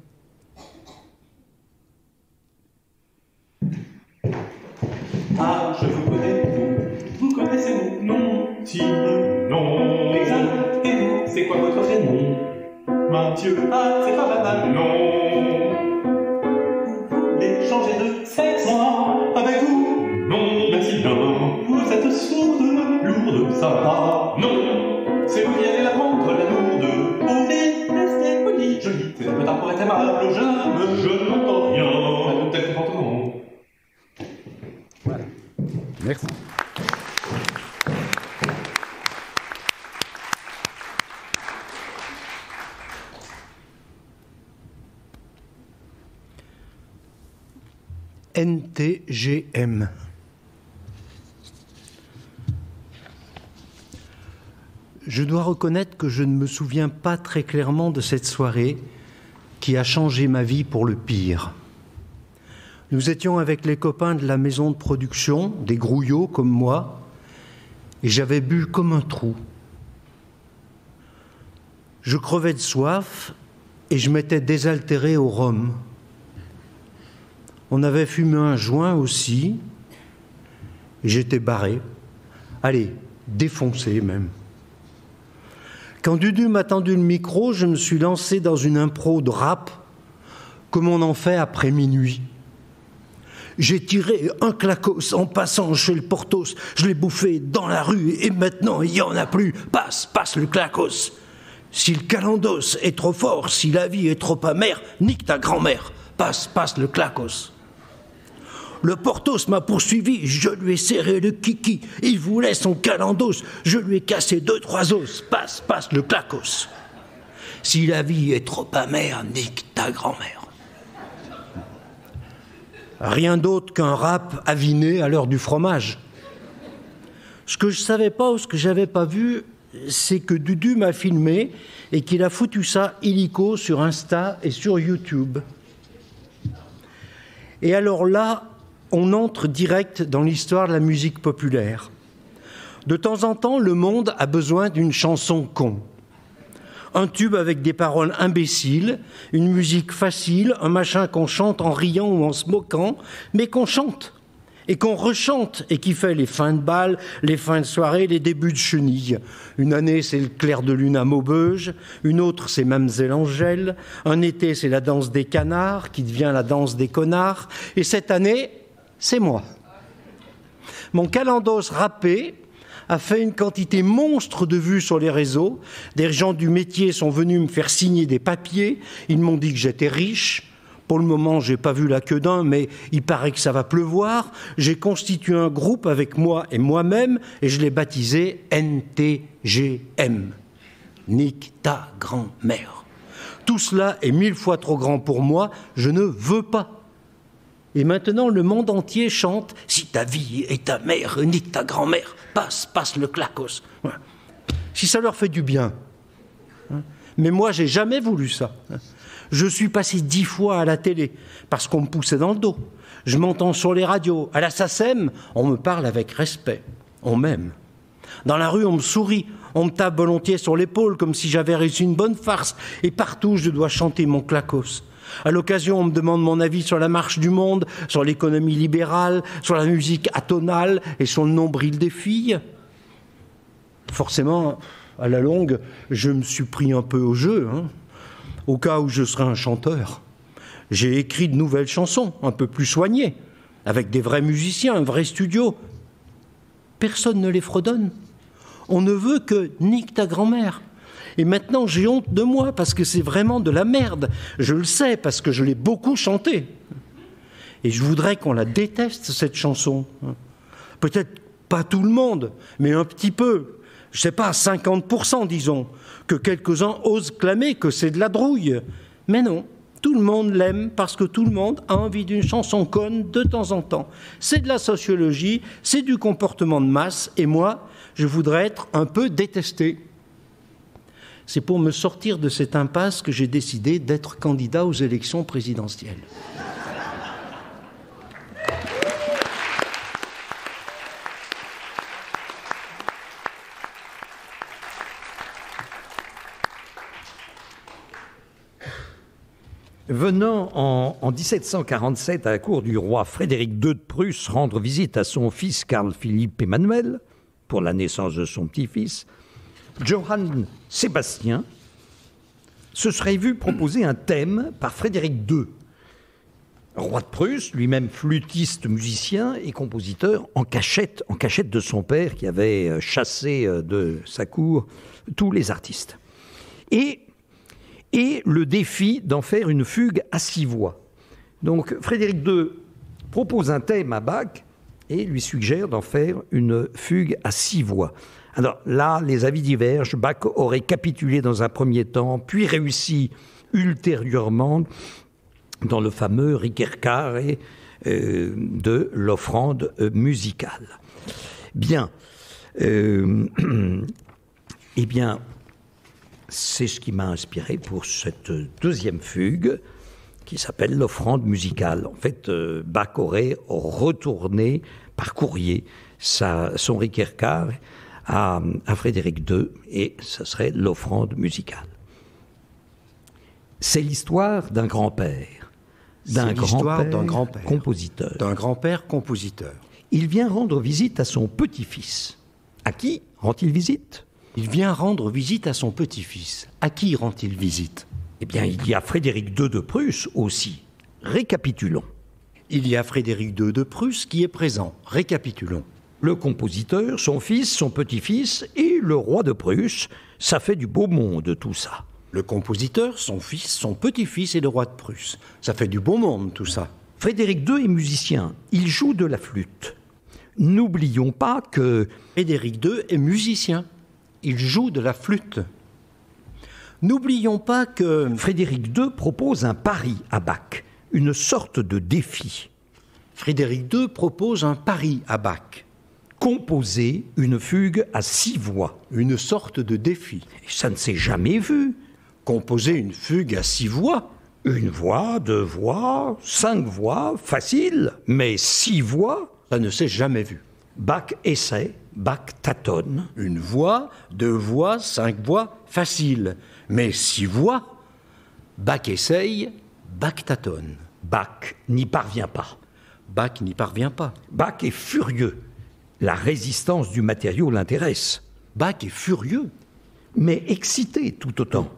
Ah, je vous connais, vous connaissez-vous? Non, Tim, non. Exact, et vous, c'est quoi votre prénom? Mathieu, ah, c'est pas banal, non. Vous voulez changer de sexe? Moi, avec vous? Non, merci bien. Vous êtes sourde, lourde, ça va? Non, c'est vous qui allez la prendre, la lourde. Poli, restez poli, jolie, c'est un peu tard pour être aimable, je n'entends rien. De tel comportement. Voilà. Merci. NTGM. Je dois reconnaître que je ne me souviens pas très clairement de cette soirée qui a changé ma vie pour le pire. Nous étions avec les copains de la maison de production, des grouillots comme moi, et j'avais bu comme un trou. Je crevais de soif et je m'étais désaltéré au rhum. On avait fumé un joint aussi, et j'étais barré. Allez, défoncé même. Quand Dudu m'a tendu le micro, je me suis lancé dans une impro de rap, comme on en fait après minuit. J'ai tiré un clacos en passant chez le Porthos. Je l'ai bouffé dans la rue et maintenant il n'y en a plus. Passe, passe le clacos. Si le calendos est trop fort, si la vie est trop amère, nique ta grand-mère. Passe, passe le clacos. Le Porthos m'a poursuivi, je lui ai serré le kiki. Il voulait son calendos, je lui ai cassé 2-3 os. Passe, passe le clacos. Si la vie est trop amère, nique ta grand-mère. Rien d'autre qu'un rap aviné à l'heure du fromage. Ce que je savais pas ou ce que j'avais pas vu, c'est que Dudu m'a filmé et qu'il a foutu ça illico sur Insta et sur YouTube. Et alors là, on entre direct dans l'histoire de la musique populaire. De temps en temps, le monde a besoin d'une chanson con. Un tube avec des paroles imbéciles, une musique facile, un machin qu'on chante en riant ou en se moquant, mais qu'on chante et qu'on rechante et qui fait les fins de bal, les fins de soirée, les débuts de chenilles. Une année, c'est le clair de lune à Maubeuge, une autre, c'est Mamselle Angèle, un été, c'est la danse des canards qui devient la danse des connards, et cette année, c'est moi. Mon calendos râpé a fait une quantité monstre de vues sur les réseaux. Des gens du métier sont venus me faire signer des papiers. Ils m'ont dit que j'étais riche. Pour le moment, je n'ai pas vu la queue d'un, mais il paraît que ça va pleuvoir. J'ai constitué un groupe avec moi et moi-même et je l'ai baptisé NTGM. Nique ta grand-mère. Tout cela est 1000 fois trop grand pour moi. Je ne veux pas. Et maintenant, le monde entier chante « Si ta vie est ta mère, nique ta grand-mère, passe, passe le clacos. » Si ça leur fait du bien. Mais moi, j'ai jamais voulu ça. Je suis passé 10 fois à la télé parce qu'on me poussait dans le dos. Je m'entends sur les radios. À la SACEM, on me parle avec respect. On m'aime. Dans la rue, on me sourit. On me tape volontiers sur l'épaule comme si j'avais réussi une bonne farce. Et partout, je dois chanter mon clacos. À l'occasion, on me demande mon avis sur la marche du monde, sur l'économie libérale, sur la musique atonale et sur le nombril des filles. Forcément, à la longue, je me suis pris un peu au jeu, au cas où je serais un chanteur. J'ai écrit de nouvelles chansons, un peu plus soignées, avec des vrais musiciens, un vrai studio. Personne ne les fredonne. On ne veut que nique ta grand-mère. Et maintenant, j'ai honte de moi, parce que c'est vraiment de la merde. Je le sais, parce que je l'ai beaucoup chantée. Et je voudrais qu'on la déteste, cette chanson. Peut-être pas tout le monde, mais un petit peu. Je ne sais pas, 50%, disons. Que quelques-uns osent clamer que c'est de la drouille. Mais non, tout le monde l'aime, parce que tout le monde a envie d'une chanson conne de temps en temps. C'est de la sociologie, c'est du comportement de masse, et moi, je voudrais être un peu détesté. C'est pour me sortir de cette impasse que j'ai décidé d'être candidat aux élections présidentielles. Venant en 1747 à la cour du roi Frédéric II de Prusse rendre visite à son fils Carl-Philippe Emmanuel pour la naissance de son petit-fils, Johann Sébastien se serait vu proposer un thème par Frédéric II, roi de Prusse, lui-même flûtiste, musicien et compositeur en cachette de son père qui avait chassé de sa cour tous les artistes. Et le défi d'en faire une fugue à 6 voix. Donc Frédéric II propose un thème à Bach et lui suggère d'en faire une fugue à 6 voix. Alors là, les avis divergent. Bach aurait capitulé dans un premier temps, puis réussi ultérieurement dans le fameux Ricercare de l'offrande musicale. Bien. Eh bien, c'est ce qui m'a inspiré pour cette deuxième fugue qui s'appelle l'offrande musicale. En fait, Bach aurait retourné par courrier son Ricercare à Frédéric II et ce serait l'offrande musicale. C'est l'histoire d'un grand-père. D'un grand-père compositeur. D'un grand-père compositeur. Il vient rendre visite à son petit-fils. À qui rend-il visite ? Il vient rendre visite à son petit-fils. À qui rend-il visite ? Eh bien, il y a Frédéric II de Prusse aussi. Récapitulons. Il y a Frédéric II de Prusse qui est présent. Récapitulons. Le compositeur, son fils, son petit-fils et le roi de Prusse. Ça fait du beau monde, tout ça. Le compositeur, son fils, son petit-fils et le roi de Prusse. Ça fait du beau monde, tout ça. Frédéric II est musicien. Il joue de la flûte. N'oublions pas que Frédéric II est musicien. Il joue de la flûte. N'oublions pas que Frédéric II propose un pari à Bach, une sorte de défi. Frédéric II propose un pari à Bach. Composer une fugue à 6 voix. Une sorte de défi. Ça ne s'est jamais vu. Composer une fugue à 6 voix. Une voix, 2 voix, 5 voix, facile, mais 6 voix, ça ne s'est jamais vu. Bach essaie, Bach tâtonne. Une voix, 2 voix, 5 voix, facile, mais 6 voix, Bach essaye, Bach tâtonne. Bach n'y parvient pas. Bach n'y parvient pas. Bach est furieux. La résistance du matériau l'intéresse. Bach est furieux. Mais excité tout autant.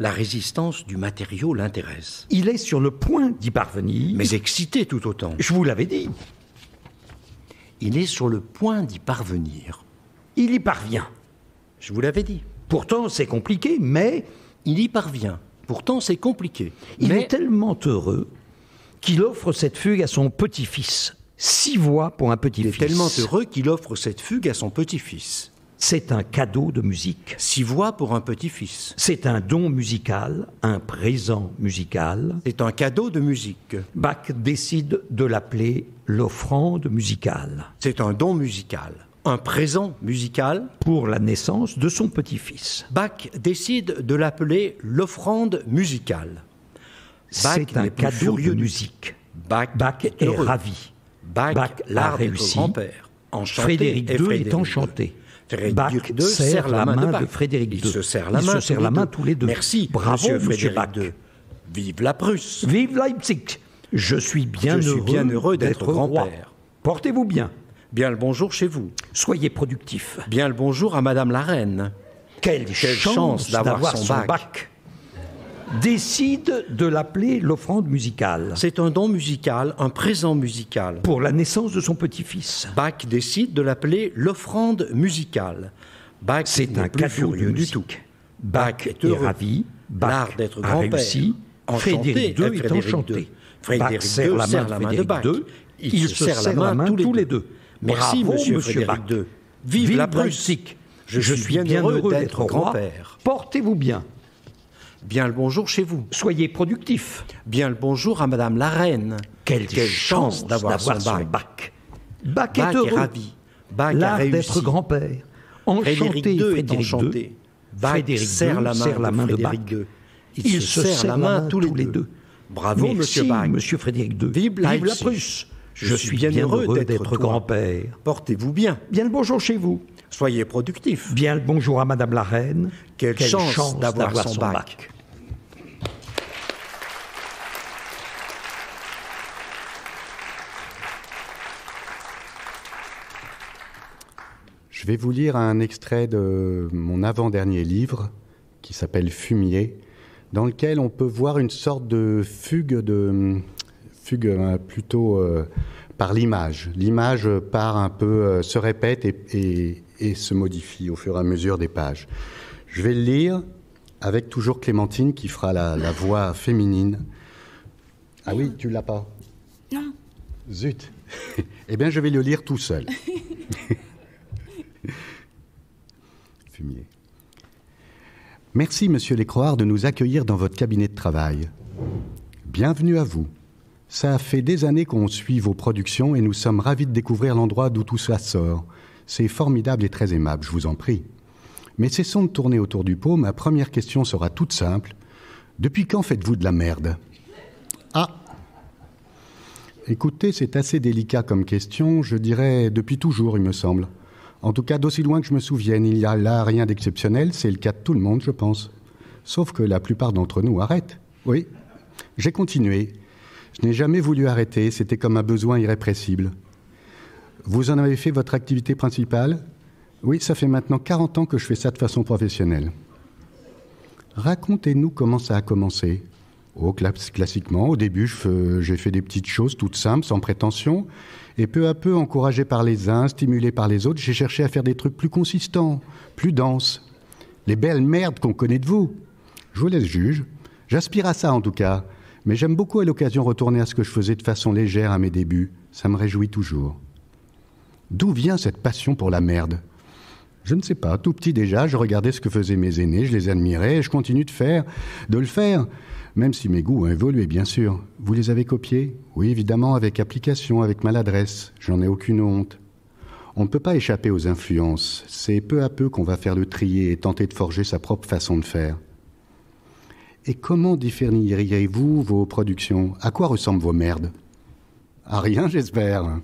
La résistance du matériau l'intéresse. Il est sur le point d'y parvenir. Mais excité tout autant. Je vous l'avais dit. Il est sur le point d'y parvenir. Il y parvient. Je vous l'avais dit. Pourtant, c'est compliqué, mais... Il y parvient. Pourtant, c'est compliqué. Il est tellement heureux qu'il offre cette fugue à son petit-fils. 6 voix pour un petit-fils. Il est tellement heureux qu'il offre cette fugue à son petit-fils. C'est un cadeau de musique. 6 voix pour un petit-fils. C'est un don musical, un présent musical. C'est un cadeau de musique. Bach décide de l'appeler l'offrande musicale. C'est un don musical, un présent musical. Pour la naissance de son petit-fils. Bach décide de l'appeler l'offrande musicale. C'est un cadeau de musique. Bach est ravi. Bach a réussi. Grand-père. Frédéric II est enchanté. Bach serre la main de Frédéric II. Ils se serrent la main tous les deux. Merci, bravo, monsieur Bach. II. Vive la Prusse. Vive Leipzig. Je suis bien heureux d'être grand-père. Portez-vous bien. Bien le bonjour chez vous. Soyez productif. Bien le bonjour à Madame la Reine. Quelle chance d'avoir son Bach. Décide de l'appeler l'offrande musicale. C'est un don musical, un présent musical. Pour la naissance de son petit-fils. Bach décide de l'appeler l'offrande musicale. Bach c'est un cadeau de du tout. Bach est ravi. Bach d'être a réussi. Frédéric II est enchanté. Frédéric serre la main de Bach. Ils se serrent la main tous les deux. Merci, monsieur Bach. Vive la Prusse. Je suis bien heureux d'être grand-père. Portez-vous bien. Bien le bonjour chez vous. Soyez productif. Bien le bonjour à Madame la Reine. Quelle chance d'avoir son Bach. Bach est heureux. Ravi. Bach l'art d'être grand-père. Enchanté, Frédéric II. Bach serre la main de Bach. Ils se serrent la main tous les deux. Bravo, monsieur Bach. Monsieur Frédéric II. Vive la Prusse. Je suis bien heureux d'être grand-père. Portez-vous bien. Bien le bonjour chez vous. Soyez productif. Bien le bonjour à Madame la Reine. Quelle chance d'avoir son Bach. Je vais vous lire un extrait de mon avant-dernier livre qui s'appelle Fumier, dans lequel on peut voir une sorte de fugue plutôt par l'image. L'image part un peu, se répète et se modifie au fur et à mesure des pages. Je vais le lire avec toujours Clémentine qui fera la voix féminine. Ah oui, tu l'as pas? Non. Zut. Eh bien, je vais le lire tout seul. Fumier. Merci, monsieur Lécroard, de nous accueillir dans votre cabinet de travail. Bienvenue à vous. Ça a fait des années qu'on suit vos productions et nous sommes ravis de découvrir l'endroit d'où tout ça sort. C'est formidable et très aimable, je vous en prie. Mais cessons de tourner autour du pot. Ma première question sera toute simple. Depuis quand faites-vous de la merde? Ah! Écoutez, c'est assez délicat comme question. Je dirais depuis toujours, il me semble. En tout cas, d'aussi loin que je me souvienne, il n'y a là rien d'exceptionnel. C'est le cas de tout le monde, je pense. Sauf que la plupart d'entre nous arrêtent. Oui, j'ai continué. Je n'ai jamais voulu arrêter. C'était comme un besoin irrépressible. Vous en avez fait votre activité principale? Oui, ça fait maintenant 40 ans que je fais ça de façon professionnelle. Racontez-nous comment ça a commencé. Oh, classiquement, au début, j'ai fait des petites choses toutes simples, sans prétention. Et peu à peu, encouragé par les uns, stimulé par les autres, j'ai cherché à faire des trucs plus consistants, plus denses. Les belles merdes qu'on connaît de vous. Je vous laisse juge. J'aspire à ça, en tout cas. Mais j'aime beaucoup à l'occasion retourner à ce que je faisais de façon légère à mes débuts. Ça me réjouit toujours. D'où vient cette passion pour la merde ? Je ne sais pas. Tout petit déjà, je regardais ce que faisaient mes aînés, je les admirais et je continue de le faire. Même si mes goûts ont évolué, bien sûr. Vous les avez copiés ? Oui, évidemment, avec application, avec maladresse. J'en ai aucune honte. On ne peut pas échapper aux influences. C'est peu à peu qu'on va faire le trier et tenter de forger sa propre façon de faire. Et comment différeriez-vous vos productions ? À quoi ressemblent vos merdes ? À rien, j'espère.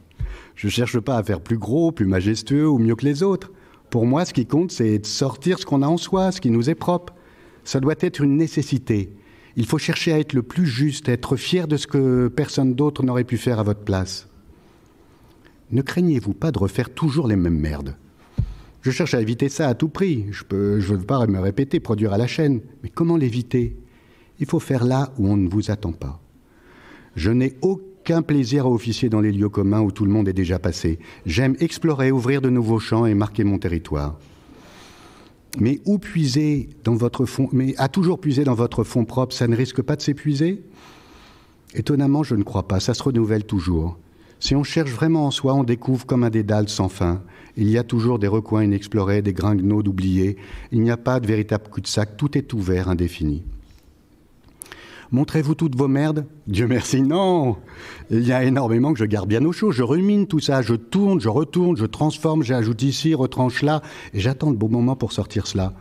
Je ne cherche pas à faire plus gros, plus majestueux ou mieux que les autres. Pour moi, ce qui compte, c'est de sortir ce qu'on a en soi, ce qui nous est propre. Ça doit être une nécessité. Il faut chercher à être le plus juste, à être fier de ce que personne d'autre n'aurait pu faire à votre place. Ne craignez-vous pas de refaire toujours les mêmes merdes ? Je cherche à éviter ça à tout prix. Je ne veux pas me répéter, produire à la chaîne. Mais comment l'éviter ? Il faut faire là où on ne vous attend pas. Je n'ai aucun plaisir à officier dans les lieux communs où tout le monde est déjà passé. J'aime explorer, ouvrir de nouveaux champs et marquer mon territoire. Mais où puiser dans votre fond, mais à toujours puiser dans votre fond propre, ça ne risque pas de s'épuiser ? Étonnamment, je ne crois pas. Ça se renouvelle toujours. Si on cherche vraiment en soi, on découvre comme un dédale sans fin. Il y a toujours des recoins inexplorés, des grains-gnauds oubliés. Il n'y a pas de véritable cul-de-sac. Tout est ouvert, indéfini. Montrez-vous toutes vos merdes ? Dieu merci, non. Il y a énormément que je garde bien au chaud. Je rumine tout ça, je tourne, je retourne, je transforme, j'ajoute ici, retranche là, et j'attends le bon moment pour sortir cela.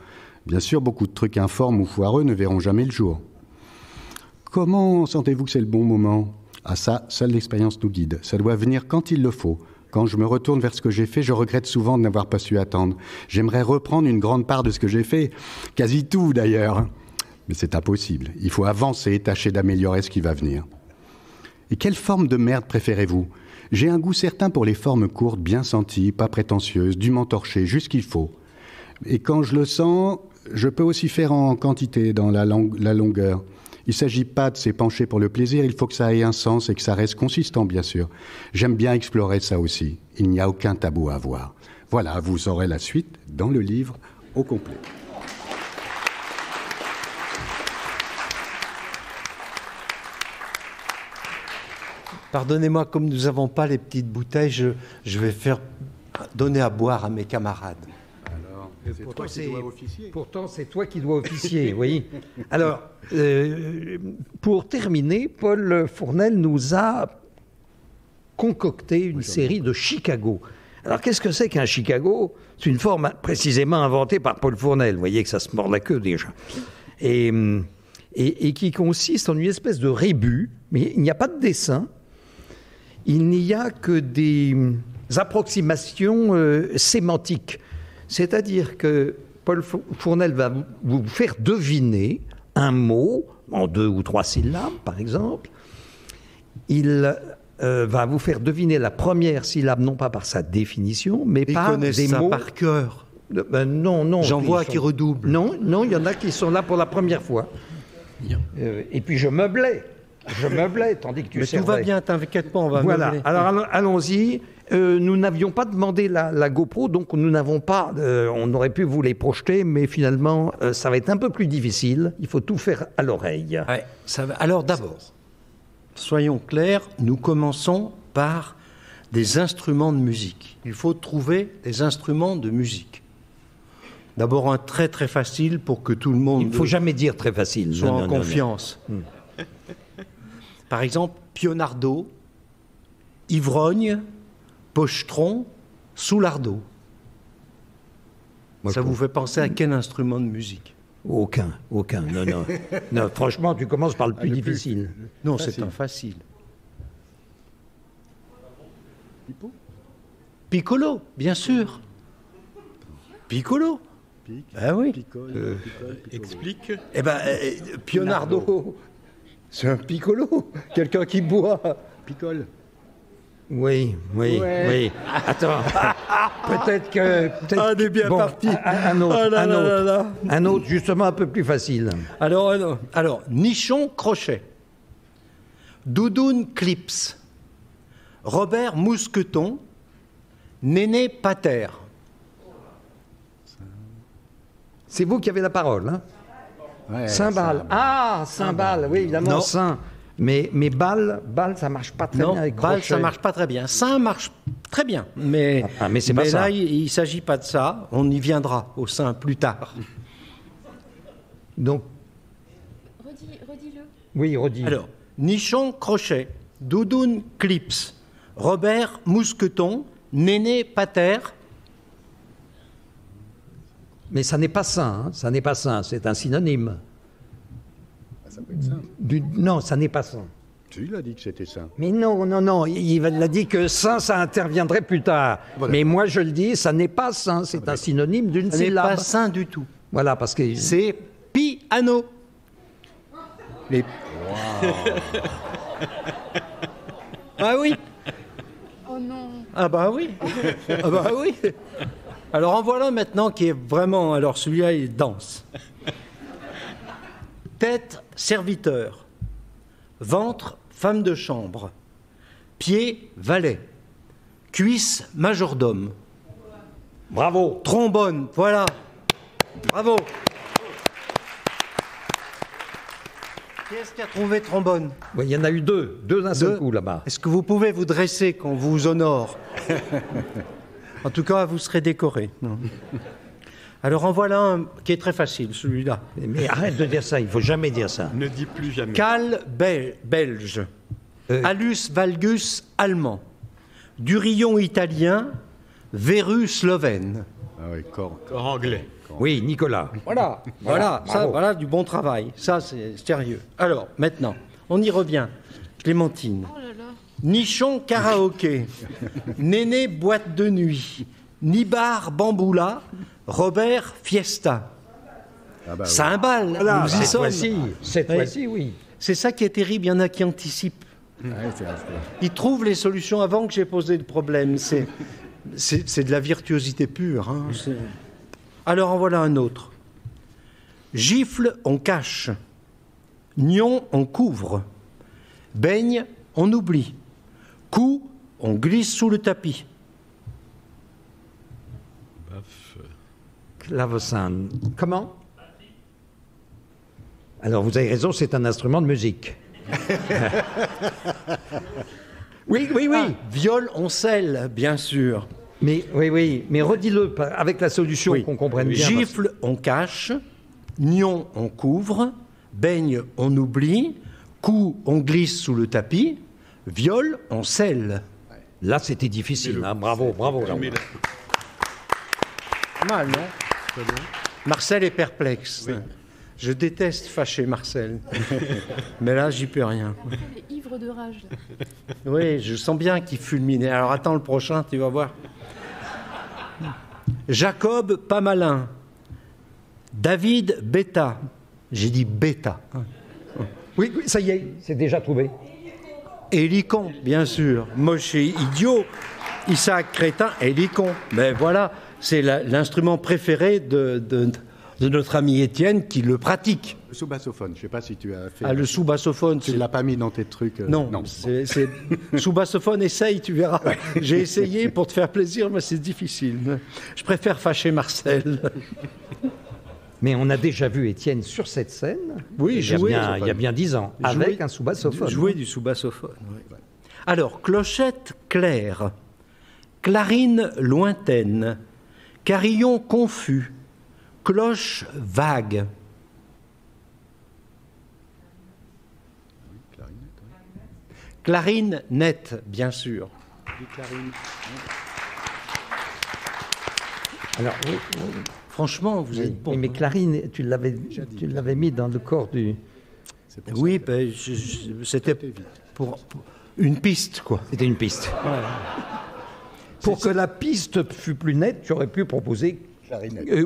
Bien sûr, beaucoup de trucs informes ou foireux ne verront jamais le jour. Comment sentez-vous que c'est le bon moment ? Ah ça, seule l'expérience nous guide. Ça doit venir quand il le faut. Quand je me retourne vers ce que j'ai fait, je regrette souvent de n'avoir pas su attendre. J'aimerais reprendre une grande part de ce que j'ai fait, quasi tout d'ailleurs. Mais c'est impossible. Il faut avancer, tâcher d'améliorer ce qui va venir. Et quelle forme de merde préférez-vous ? J'ai un goût certain pour les formes courtes, bien senties, pas prétentieuses, dûment torchées, juste ce qu'il faut. Et quand je le sens, je peux aussi faire en quantité, dans la longueur. Il ne s'agit pas de s'épancher pour le plaisir, il faut que ça ait un sens et que ça reste consistant, bien sûr. J'aime bien explorer ça aussi. Il n'y a aucun tabou à avoir. Voilà, vous aurez la suite dans le livre au complet. Pardonnez-moi, comme nous n'avons pas les petites bouteilles, je vais faire donner à boire à mes camarades. Alors, c'est toi qui dois officier. Pourtant, c'est toi qui dois officier, oui. Alors, pour terminer, Paul Fournel nous a concocté une série de Chicago. Alors, qu'est-ce que c'est qu'un Chicago ? C'est une forme précisément inventée par Paul Fournel. Vous voyez que ça se mord la queue déjà. Et qui consiste en une espèce de rébus, mais il n'y a pas de dessin. Il n'y a que des approximations sémantiques. C'est-à-dire que Paul Fournel va vous faire deviner un mot, en 2 ou 3 syllabes par exemple. Il va vous faire deviner la première syllabe, non pas par sa définition, mais par des mots... par cœur. Non. J'en vois qui redoublent. Non, il y en a qui sont là pour la première fois. Et puis je meublais, tandis que tu servais. Mais tout va bien, t'inquiète pas, on va meubler. Voilà, alors allons-y. Nous n'avions pas demandé la GoPro, donc nous n'avons pas... on aurait pu vous les projeter, mais finalement, ça va être un peu plus difficile. Il faut tout faire à l'oreille. Ouais, ça va. Alors d'abord, soyons clairs, nous commençons par des instruments de musique. Il faut trouver des instruments de musique. D'abord un très très facile pour que tout le monde... Il ne faut jamais dire très facile. Soit en confiance. Par exemple, pionardo, ivrogne, pochetron, soulardo. Ça vous fait penser à quel instrument de musique ? Aucun. Non, franchement, tu commences par le plus difficile. Non, c'est un facile. Piccolo, bien sûr. Piccolo. Ah oui. Picole. Explique. Eh bien, pionardo, c'est un piccolo, quelqu'un qui boit. Picole. Oui. Attends. Peut-être que... On est bien parti. Un autre, Oh là là là là. un autre, justement un peu plus facile. Alors, Nichon Crochet, Doudoune Clips, Robert Mousqueton, Néné Pater. C'est vous qui avez la parole, hein? Ouais, Cymbale. Ah, cymbale, oui, évidemment, Non. Saint. Mais balle, ça marche pas très bien avec balle, crochet. ça marche pas très bien. Saint marche très bien, mais, mais c'est pas ça. là, il s'agit pas de ça. On y viendra au sein plus tard. Donc, Redis-le. oui, redis. Alors, Nichon Crochet, Doudoune Clips, Robert Mousqueton, Néné Pater. Mais ça n'est pas saint, hein, ça n'est pas saint, c'est un synonyme. Ça peut être ça. Non, ça n'est pas saint. Tu l'as dit que c'était ça. Mais non, il a dit que saint, ça interviendrait plus tard. Voilà. Mais moi, je le dis, ça n'est pas saint, c'est un synonyme d'une Ce n'est syllabe. pas saint du tout. Voilà, parce que... C'est piano. Les... Ah oui. Oh non. Ah bah oui. Ah bah oui. Alors en voilà maintenant qui est vraiment... Alors celui-là, il danse. Tête, serviteur. Ventre, femme de chambre. Pied, valet. Cuisse, majordome. Bravo. Trombone, voilà. Bravo. Qui est-ce qui a trouvé trombone? Oui, il y en a eu deux d'un seul Deux. coup là-bas. Est-ce que vous pouvez vous dresser quand vous vous honore? En tout cas, vous serez décoré. Non. Alors en voilà un qui est très facile, celui-là. Mais arrête de dire ça, il faut jamais dire ça. Ne dis plus jamais. Cal belge. Alus valgus allemand. Durillon italien. Verru slovène. Ah oui, corps. Corps anglais. Oui, Nicolas. Voilà, ça, voilà du bon travail. Ça, c'est sérieux. Alors, maintenant, on y revient. Clémentine. Oh là là. Nichon karaoké. Néné boîte de nuit. Nibar bamboula. Robert fiesta. Ah bah oui. Cymbale, nous y Cette sommes. fois-ci, oui. C'est ça qui est terrible, il y en a qui anticipent. Ouais, c'est- Ils trouvent les solutions avant que j'ai posé le problème. C'est de la virtuosité pure. Hein. Alors en voilà un autre. Gifle, on cache. Nion, on couvre. Baigne, on oublie. Coup, on glisse sous le tapis. Clavecin. Comment? Alors vous avez raison, c'est un instrument de musique. Oui. Violoncelle, bien sûr. Mais oui, mais redis-le avec la solution Oui. qu'on comprenne bien. Gifle, on cache. Nion, on couvre. Baigne, on oublie. Coup, on glisse sous le tapis. Viol, on scelle. Là, c'était difficile. Hein. Bravo. Jean. Pas mal, non? Marcel est perplexe. Je déteste fâcher Marcel. Mais là, j'y peux rien. Il est ivre de rage. Là. Oui, je sens bien qu'il fulmine. Alors attends le prochain, tu vas voir. Jacob, pas malin. David, bêta. J'ai dit bêta. Oui, ça y est, c'est déjà trouvé. Hélicon, bien sûr. Moshe, idiot. Isaac, crétin, hélicon. Mais voilà, c'est l'instrument préféré de notre ami Étienne qui le pratique. Le sous-bassophone, je ne sais pas si tu as fait. Ah, le sous-bassophone, Tu ne l'as pas mis dans tes trucs. Non, c'est sous-bassophone, essaye, tu verras. J'ai essayé pour te faire plaisir, mais c'est difficile. Je préfère fâcher Marcel. Mais on a déjà vu Étienne sur cette scène. Oui, il y jouer. a bien 10 ans, avec un sous-bassophone. Jouer du sous-bassophone, oui. Alors, clochette claire, clarine lointaine, carillon confus, cloche vague. Clarine nette, bien sûr. Alors, oui. Franchement, vous êtes bon. Oui, mais Clarine, tu l'avais mis dans le corps du... Oui, ben, c'était pour une piste, quoi. C'était une piste. Pour que la piste fût plus nette, tu aurais pu proposer...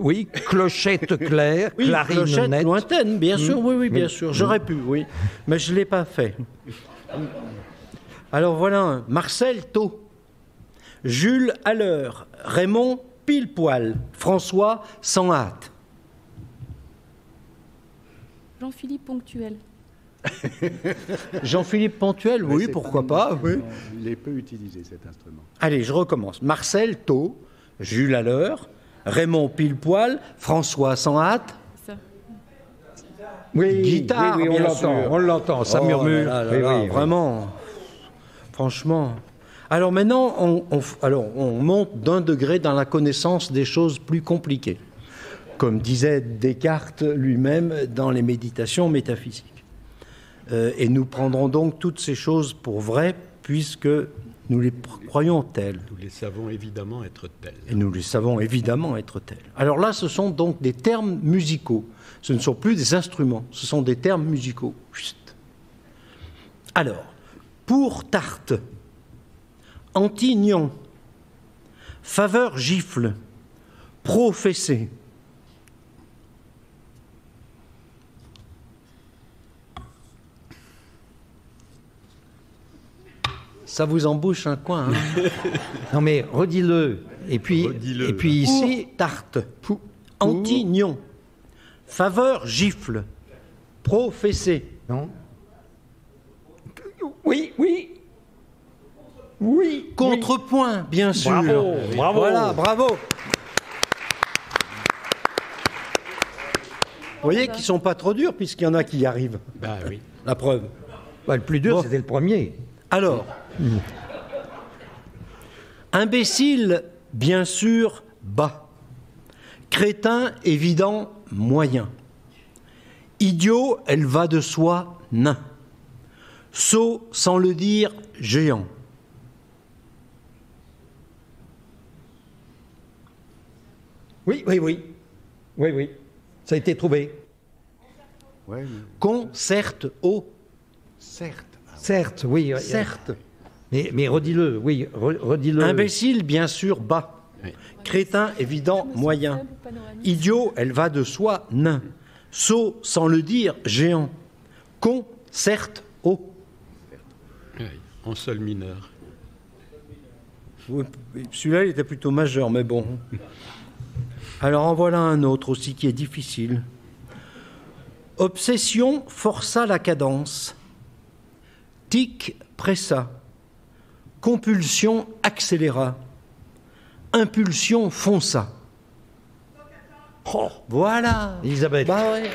oui, clochette claire, Oui, clarine clochette nette. lointaine, bien sûr, oui, bien sûr. J'aurais pu, oui. Mais je ne l'ai pas fait. Alors voilà un. Marcel Taux, Jules à l'heure, Raymond pile poil, François sans hâte. Jean-Philippe Ponctuel. Jean-Philippe Ponctuel, oui, pourquoi pas. Oui. Il est peu utilisé cet instrument. Allez, je recommence. Marcel Taux, Jules à l'heure, Raymond pile poil, François sans hâte. Ça. Oui, Guitare, oui, bien sûr. on l'entend, ça Oh murmure. là là Oui, là, oui, vraiment, franchement. Alors maintenant, on monte d'un degré dans la connaissance des choses plus compliquées, comme disait Descartes lui-même dans les méditations métaphysiques. Et nous prendrons donc toutes ces choses pour vraies, puisque nous les croyons telles. Nous les savons évidemment être tels. Et nous les savons évidemment être telles. Alors là, ce sont donc des termes musicaux. Ce ne sont plus des instruments, ce sont des termes musicaux. Chut. Alors, pour tarte, anti-nion, faveur gifle, professé. Ça vous embouche un coin, hein? Non mais redis-le. Et puis ici, Pour tarte, anti-nion, faveur gifle, professé. non. Oui, oui. Oui. Contrepoint, bien sûr. Bravo, bravo. Voilà, bravo. Vous voyez qu'ils ne sont pas trop durs, puisqu'il y en a qui y arrivent. Bah oui. La preuve. Bah, le plus dur, Bon. c'était le premier. Alors, imbécile, bien sûr, bas. Crétin, évident, moyen. Idiot, elle va de soi, nain. Sot, sans le dire, géant. Oui, oui, oui. Oui, oui. Ça a été trouvé. Ouais, Concerte au. certes. Certes, oui. Certes. Mais redis-le, oui, redis-le. Imbécile, bien sûr, bas. Oui. Crétin, évident, moyen. Idiot, elle va de soi, nain. Sot, sans le dire, géant. Con, certes, haut. Oui, en sol mineur. Oui, celui-là, il était plutôt majeur, mais bon. Alors en voilà un autre aussi qui est difficile. Obsession força la cadence. Tic pressa. Compulsion accéléra. Impulsion fonça. Oh, Voilà. Elisabeth. Bah ouais.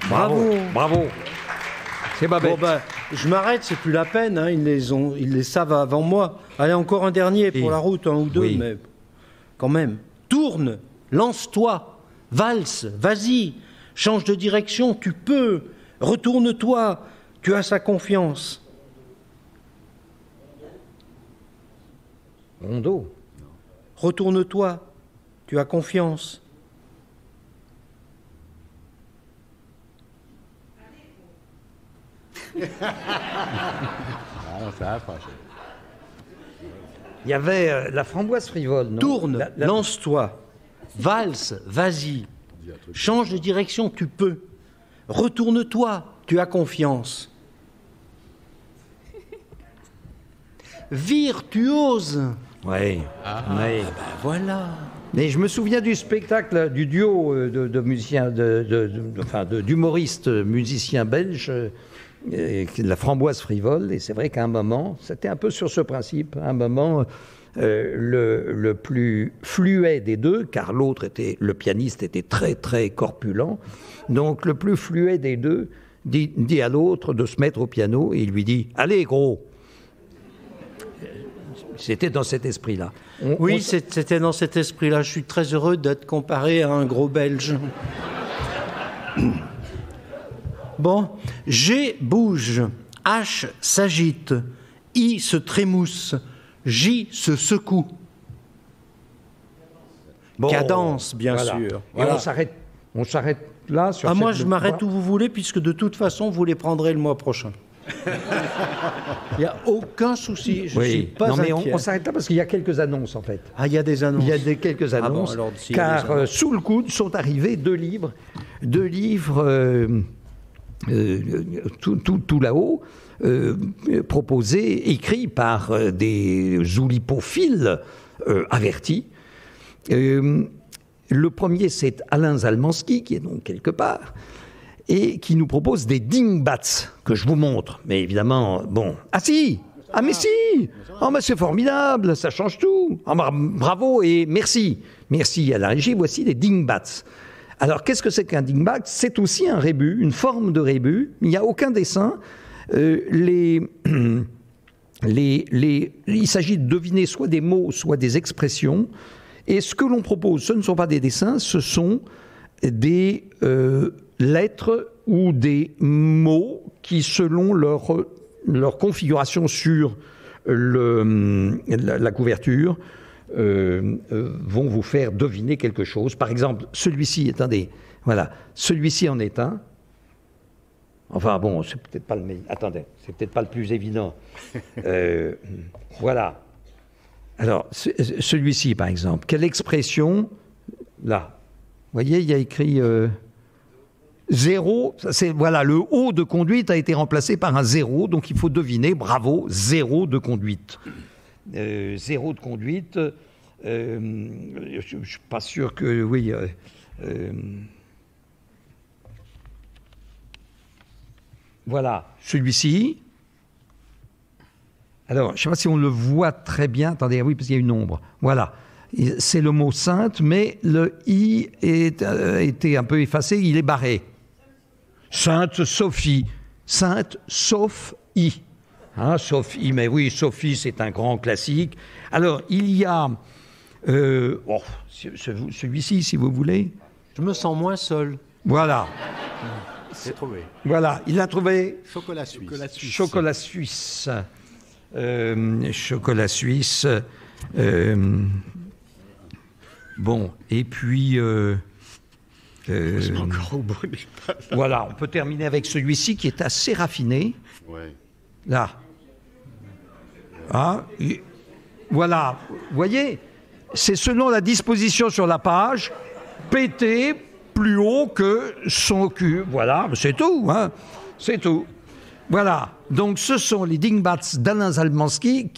Bravo. Bravo. C'est pas bête. Bon ben, je m'arrête, c'est plus la peine. Hein, ils les savent avant moi. Allez, encore un dernier pour la route, un ou deux, Oui. mais quand même. Tourne, lance-toi, valse, vas-y, change de direction, tu peux. Retourne-toi, tu as sa confiance. Rondeau. Retourne-toi, tu as confiance. Ah, ça a fâché. Il y avait la framboise frivole, non? Tourne, La- lance-toi, valse, vas-y, change de direction, tu peux. Retourne-toi, tu as confiance. Virtuose. Ouais. Ouais. Voilà. Mais je me souviens du spectacle du duo de musiciens, d'humoristes musiciens belges, la framboise frivole. Et c'est vrai qu'à un moment, c'était un peu sur ce principe. À un moment, le plus fluet des deux, car le pianiste était très très corpulent. Donc le plus fluet des deux dit à l'autre de se mettre au piano et il lui dit « Allez gros !» C'était dans cet esprit-là. Oui, c'était dans cet esprit-là. Je suis très heureux d'être comparé à un gros Belge. Bon, G bouge, H s'agite, I se trémousse, J se secoue. Bon, Cadence, bien voilà. sûr. Et Voilà. on s'arrête là sur Ah, moi, cette- je m'arrête où vous voulez, puisque de toute façon, vous les prendrez le mois prochain. Il n'y a aucun souci. Je ne suis Oui, pas non, mais inquiet. on s'arrête là parce qu'il y a quelques annonces en fait. Ah, il y a des annonces. Il y a quelques Ah bon, annonces, alors, s'il y a car des annonces. sous le coude sont arrivés deux livres tout là-haut, proposé, écrit par des oulipophiles avertis. Le premier, c'est Alain Zalmanski, qui est donc quelque part, et qui nous propose des dingbats, que je vous montre. Mais évidemment, bon... Ah si! Ah mais si! Oh mais c'est formidable, ça change tout! Oh, bravo et merci! Merci à la régie, voici des dingbats. Alors qu'est-ce que c'est qu'un dingbat? C'est aussi un rébus, une forme de rébus. Il n'y a aucun dessin. Il s'agit de deviner soit des mots, soit des expressions. Et ce que l'on propose, ce ne sont pas des dessins, ce sont des lettres ou des mots qui, selon leur configuration sur la couverture, vont vous faire deviner quelque chose. Par exemple, celui-ci, attendez, voilà, celui-ci en est un. Enfin bon, c'est peut-être pas le meilleur. Attendez, c'est peut-être pas le plus évident. Voilà. Alors, celui-ci, par exemple, quelle expression, là, vous voyez, il y a écrit zéro, voilà, le O de conduite a été remplacé par un zéro, donc il faut deviner, bravo, zéro de conduite. Zéro de conduite, je ne suis pas sûr que, oui... voilà, celui-ci. Alors, je ne sais pas si on le voit très bien. Attendez, oui, parce qu'il y a une ombre. Voilà. C'est le mot sainte, mais le I a été un peu effacé, il est barré. Sainte Sophie. Sainte sauf I. Hein, sauf I, mais oui, Sophie, c'est un grand classique. Alors, il y a... celui-ci, si vous voulez. Je me sens moins seul. Voilà. C'est trouvé. Voilà, il a trouvé... Chocolat suisse. Chocolat suisse. Chocolat suisse. Bon, et puis... encore au bout des pages. Voilà, on peut terminer avec celui-ci qui est assez raffiné. Ouais. Là. Ah, voilà, vous voyez, c'est selon la disposition sur la page, pété plus haut que son cul. Voilà, c'est tout, hein, c'est tout. Voilà, donc ce sont les dingbats d'Alain Zalmanski,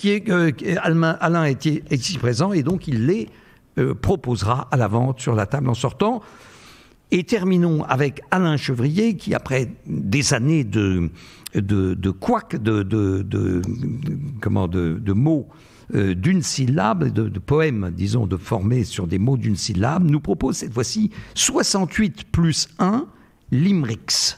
Alain est ici présent, et donc il les proposera à la vente sur la table en sortant. Et terminons avec Alain Chevrier, qui après des années de couacs, de mots d'une syllabe, de poèmes, disons, de formés sur des mots d'une syllabe, nous propose cette fois-ci 68 plus 1 limericks.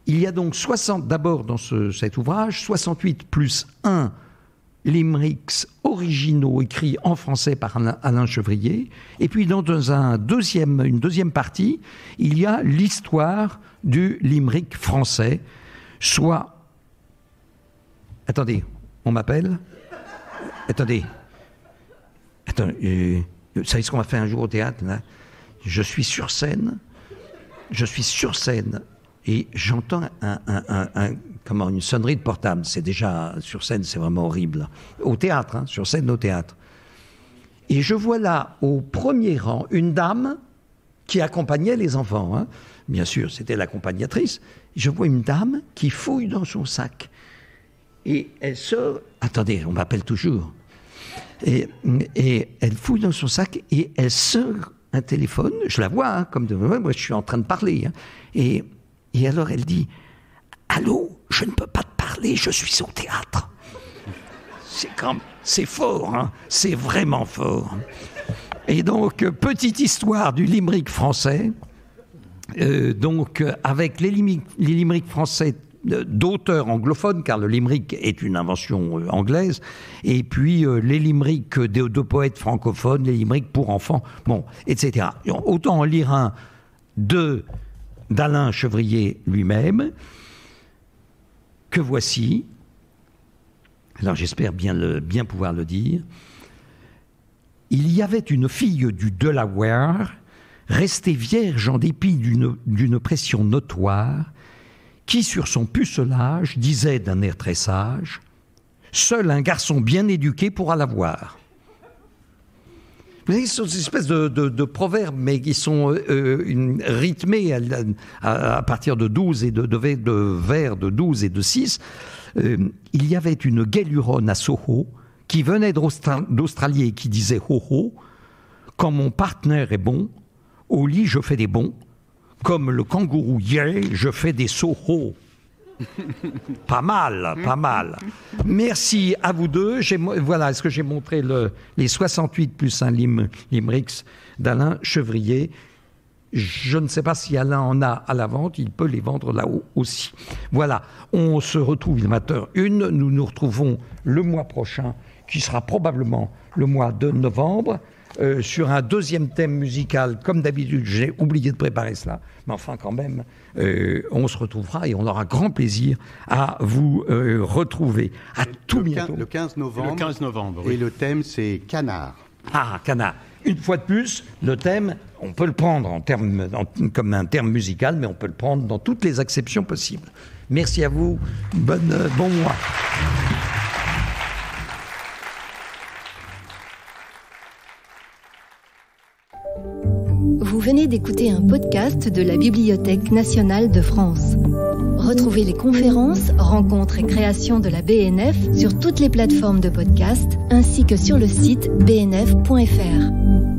Il y a donc 60, d'abord dans cet ouvrage, 68 plus 1 limericks originaux écrits en français par Alain Chevrier. Et puis dans une deuxième partie, il y a l'histoire du limerick français, soit... Attendez, on m'appelle? Attendez, vous savez ce qu'on va faire un jour au théâtre là? Je suis sur scène et j'entends une sonnerie de portable. C'est déjà, sur scène, c'est vraiment horrible. Au théâtre, hein, sur scène au théâtre. Et je vois là, au premier rang, une dame qui accompagnait les enfants. Hein. Bien sûr, c'était l'accompagnatrice. Je vois une dame qui fouille dans son sac. Et elle sort... Attendez, on m'appelle toujours. Et elle fouille dans son sac et elle sort un téléphone. Je la vois, hein, comme de... Moi, je suis en train de parler. Hein. Et alors, elle dit... Allô, je ne peux pas te parler, je suis au théâtre. C'est fort, hein, c'est vraiment fort. Et donc, petite histoire du limerick français. Donc, avec les limericks français d'auteurs anglophones, car le limerick est une invention anglaise, et puis les limericks de poètes francophones, les limericks pour enfants, bon, etc. Autant en lire un d'Alain Chevrier lui-même, que voici, alors j'espère bien pouvoir le dire. Il y avait une fille du Delaware, restée vierge en dépit d'une pression notoire, qui sur son pucelage disait d'un air très sage « Seul un garçon bien éduqué pourra l'avoir ». Vous savez, ce sont des espèces de proverbes, mais qui sont rythmés à partir de 12 et de vers de 12 et de 6. Il y avait une guéluronne à Soho qui venait d'Australie et qui disait « Ho ho, quand mon partenaire est bon, au lit je fais des bons, comme le kangourou yeah, je fais des soho ». Pas mal, pas mal. Merci à vous deux. Voilà, est-ce que j'ai montré les 68 plus un limericks d'Alain Chevrier. Je ne sais pas si Alain en a à la vente, il peut les vendre là-haut aussi. Voilà, on se retrouve, il est 20h01, nous nous retrouvons le mois prochain, qui sera probablement le mois de novembre, sur un deuxième thème musical. Comme d'habitude, j'ai oublié de préparer cela, mais enfin quand même, on se retrouvera et on aura grand plaisir à vous retrouver. À tout bientôt. Le 15 novembre. Le 15 novembre, oui. Et le thème, c'est canard. Ah, canard. Une fois de plus, le thème, on peut le prendre comme un terme musical, mais on peut le prendre dans toutes les acceptions possibles. Merci à vous. Bon mois. Vous venez d'écouter un podcast de la Bibliothèque nationale de France. Retrouvez les conférences, rencontres et créations de la BNF sur toutes les plateformes de podcast ainsi que sur le site bnf.fr.